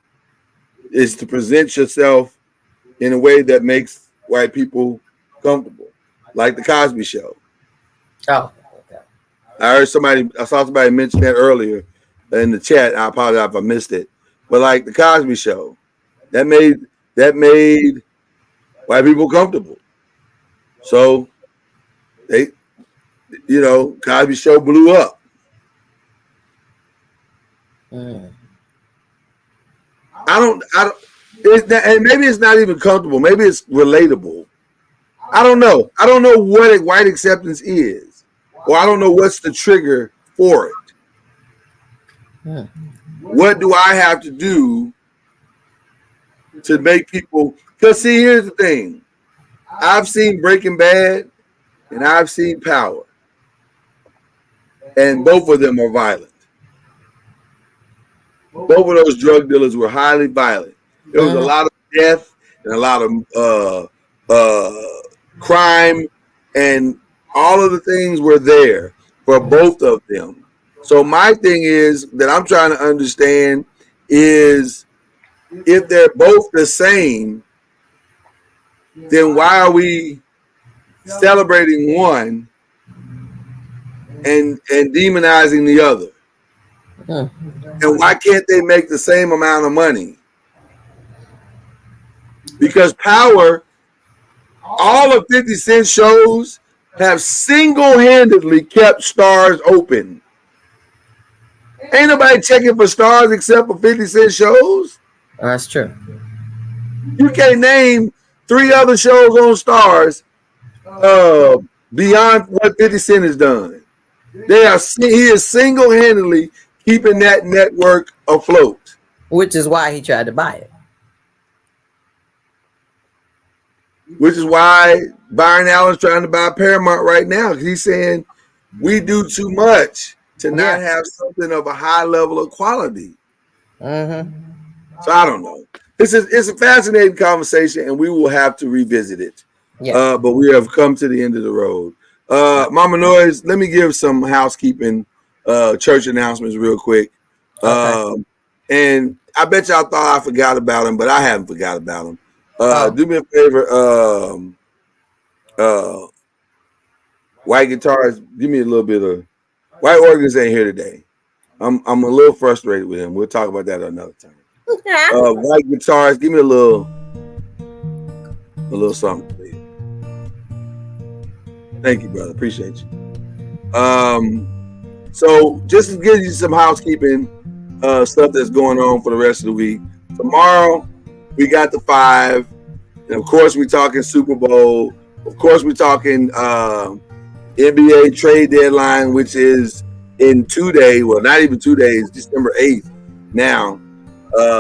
is to present yourself in a way that makes white people comfortable, like the Cosby Show. Oh, okay. I saw somebody mention that earlier in the chat. I apologize if I missed it, but like the Cosby Show, that made white people comfortable. So Cosby Show blew up. And maybe it's not even comfortable. Maybe it's relatable. I don't know. I don't know what white acceptance is, or I don't know what's the trigger for it. What do I have to do to make people? Because see, here's the thing. I've seen Breaking Bad, and I've seen Power, and both of them are violent. Both of those drug dealers were highly violent. There was a lot of death and a lot of crime, and all of the things were there for both of them. So my thing is that I'm trying to understand is if they're both the same, then why are we celebrating one and demonizing the other? And why can't they make the same amount of money? Because Power, all of 50 Cent shows have single-handedly kept stars open. Ain't nobody checking for stars except for 50 Cent shows. That's true. You can't name 3 other shows on stars beyond what 50 Cent has done. He is single-handedly keeping that network afloat. Which is why he tried to buy it. Which is why Byron Allen's trying to buy Paramount right now. Because he's saying we do too much to not have something of a high level of quality. So I don't know. It's a fascinating conversation, and we will have to revisit it. But we have come to the end of the road. Mama NOIZ, let me give some housekeeping church announcements real quick. And I bet y'all thought I forgot about them, but I haven't forgot about them. Do me a favor. White guitars. Give me a little bit of White Organs ain't here today. I'm a little frustrated with him. We'll talk about that another time. White guitars. Give me a little something, please. Thank you, brother. Appreciate you. So just to give you some housekeeping stuff that's going on for the rest of the week. Tomorrow we got the 5, and of course we're talking Super Bowl. Of course we're talking NBA trade deadline, which is in 2 days. Well, not even 2 days. December 8th now.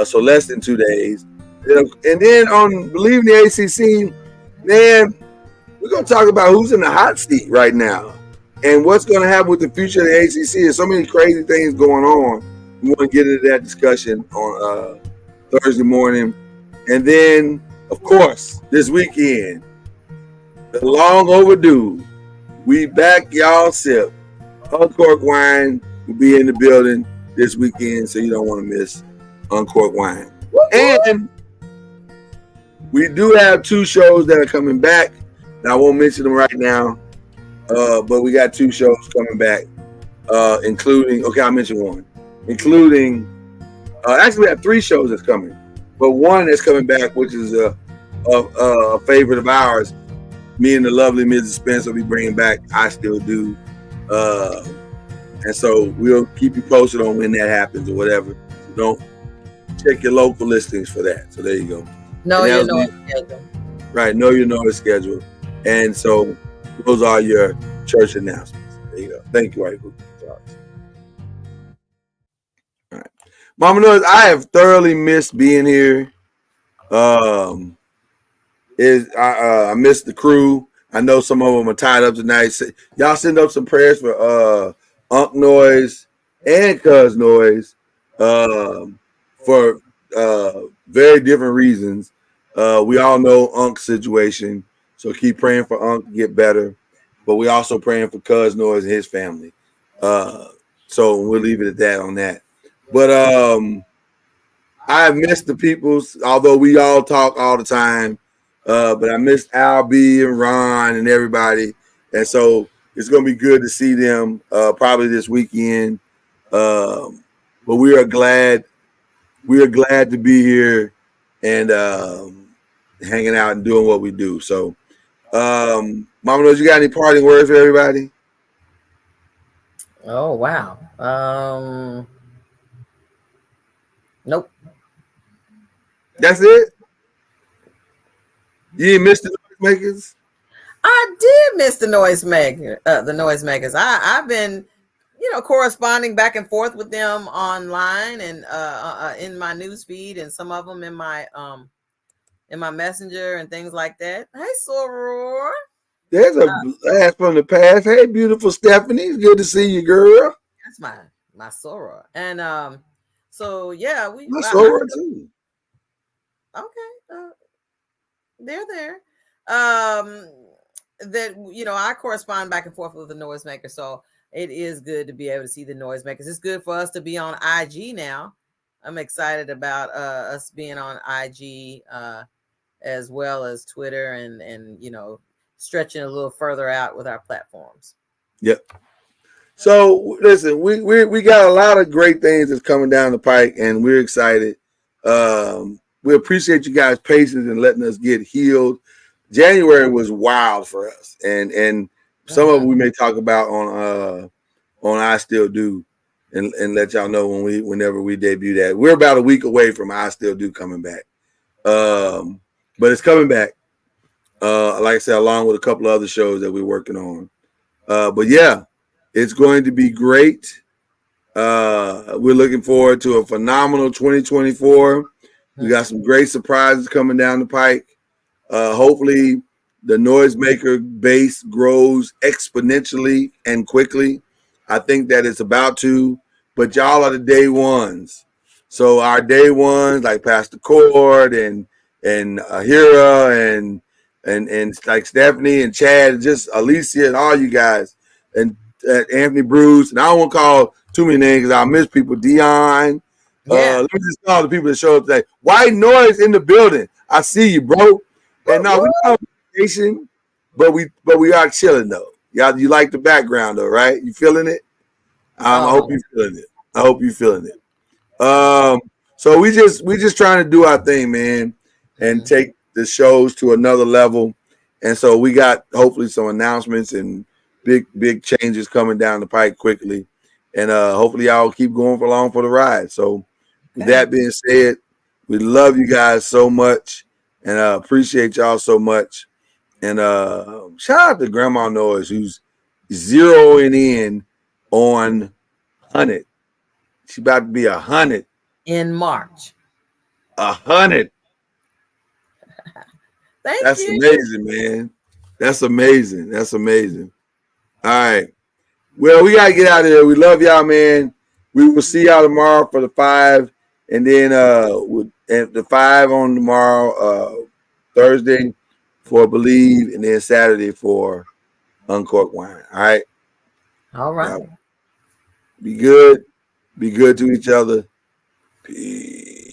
So less than 2 days. And then on Believe in the ACC, man, we're going to talk about who's in the hot seat right now and what's going to happen with the future of the ACC. There's so many crazy things going on. We want to get into that discussion on Thursday morning. And then, of course, this weekend, the long overdue, we back y'all sip. Uncorked Wine will be in the building this weekend, so you don't want to miss Uncorked Wine. And we do have 2 shows that are coming back. Now, I won't mention them right now, but we got 2 shows coming back, including, okay, I'll mention one, including, actually we have 3 shows that's coming, but one that's coming back, which is a favorite of ours. Me and the lovely Mrs. Spence will be bringing back I Still Do. And so we'll keep you posted on when that happens or whatever. So don't check your local listings for that. So there you go. Know your noise schedule. Right, know your noise schedule. And so those are your church announcements. There you go. Thank you, White Group. All right. Mama Noise, I have thoroughly missed being here. I missed the crew. I know some of them are tied up tonight. Y'all send up some prayers for Unc Noise and Cuz Noise for very different reasons. We all know Unc's situation, so keep praying for Unc to get better. But we also praying for Cuz Noise and his family. So we'll leave it at that on that. But I missed the peoples, although we all talk all the time. But I missed Al B and Ron and everybody. And so it's going to be good to see them probably this weekend. But we are glad to be here and hanging out and doing what we do. So, Mama Knows, you got any parting words for everybody? Oh, wow. Nope. That's it? You didn't miss the noisemakers? I did miss the noisemakers. I've been, corresponding back and forth with them online and in my news feed, and some of them in my messenger and things like that. Hey, Soror. There's a blast from the past. Hey, beautiful Stephanie. It's good to see you, girl. That's my Soror. And so yeah, my Soror too. Okay. They're there. That I correspond back and forth with the noisemaker, so it is good to be able to see the noisemakers. It's good for us to be on IG now. I'm excited about us being on IG as well as Twitter and stretching a little further out with our platforms. Yep. So listen, we got a lot of great things that's coming down the pike, and we're excited. We appreciate you guys' patience and letting us get healed. January was wild for us, and some of it we may talk about on I Still Do, and let y'all know whenever we debut that. We're about a week away from I Still Do coming back, but it's coming back. Like I said, along with a couple of other shows that we're working on. But yeah, it's going to be great. We're looking forward to a phenomenal 2024. We got some great surprises coming down the pike. Hopefully, the noisemaker base grows exponentially and quickly. I think that it's about to, but y'all are the day ones. So our day ones, like Pastor Cord and Ahira and like Stephanie and Chad, and just Alicia and all you guys, and Anthony Bruce, and I don't want to call too many names because I'll miss people. Dion. Let me just call the people that showed up today. White Noise in the building. I see you, bro. And now we're not on vacation, but we are chilling though. Y'all, you like the background though, right? You feeling it? I hope you feeling it. I hope you feeling it. So we just trying to do our thing, man, and take the shows to another level. And so we got hopefully some announcements and big changes coming down the pike quickly. And hopefully y'all keep going along for the ride. So with that being said, we love you guys so much and appreciate y'all so much. And shout out to Grandma NOIZ, who's zeroing in on 100. She's about to be 100 in March. 100. That's you. amazing, man. That's amazing. That's amazing. All right. Well, we gotta get out of here. We love y'all, man. We will see y'all tomorrow for the 5, and then the 5 on tomorrow, Thursday for Believe, and then Saturday for Uncorked Wine. All right. All right. Be good. Be good to each other. Peace.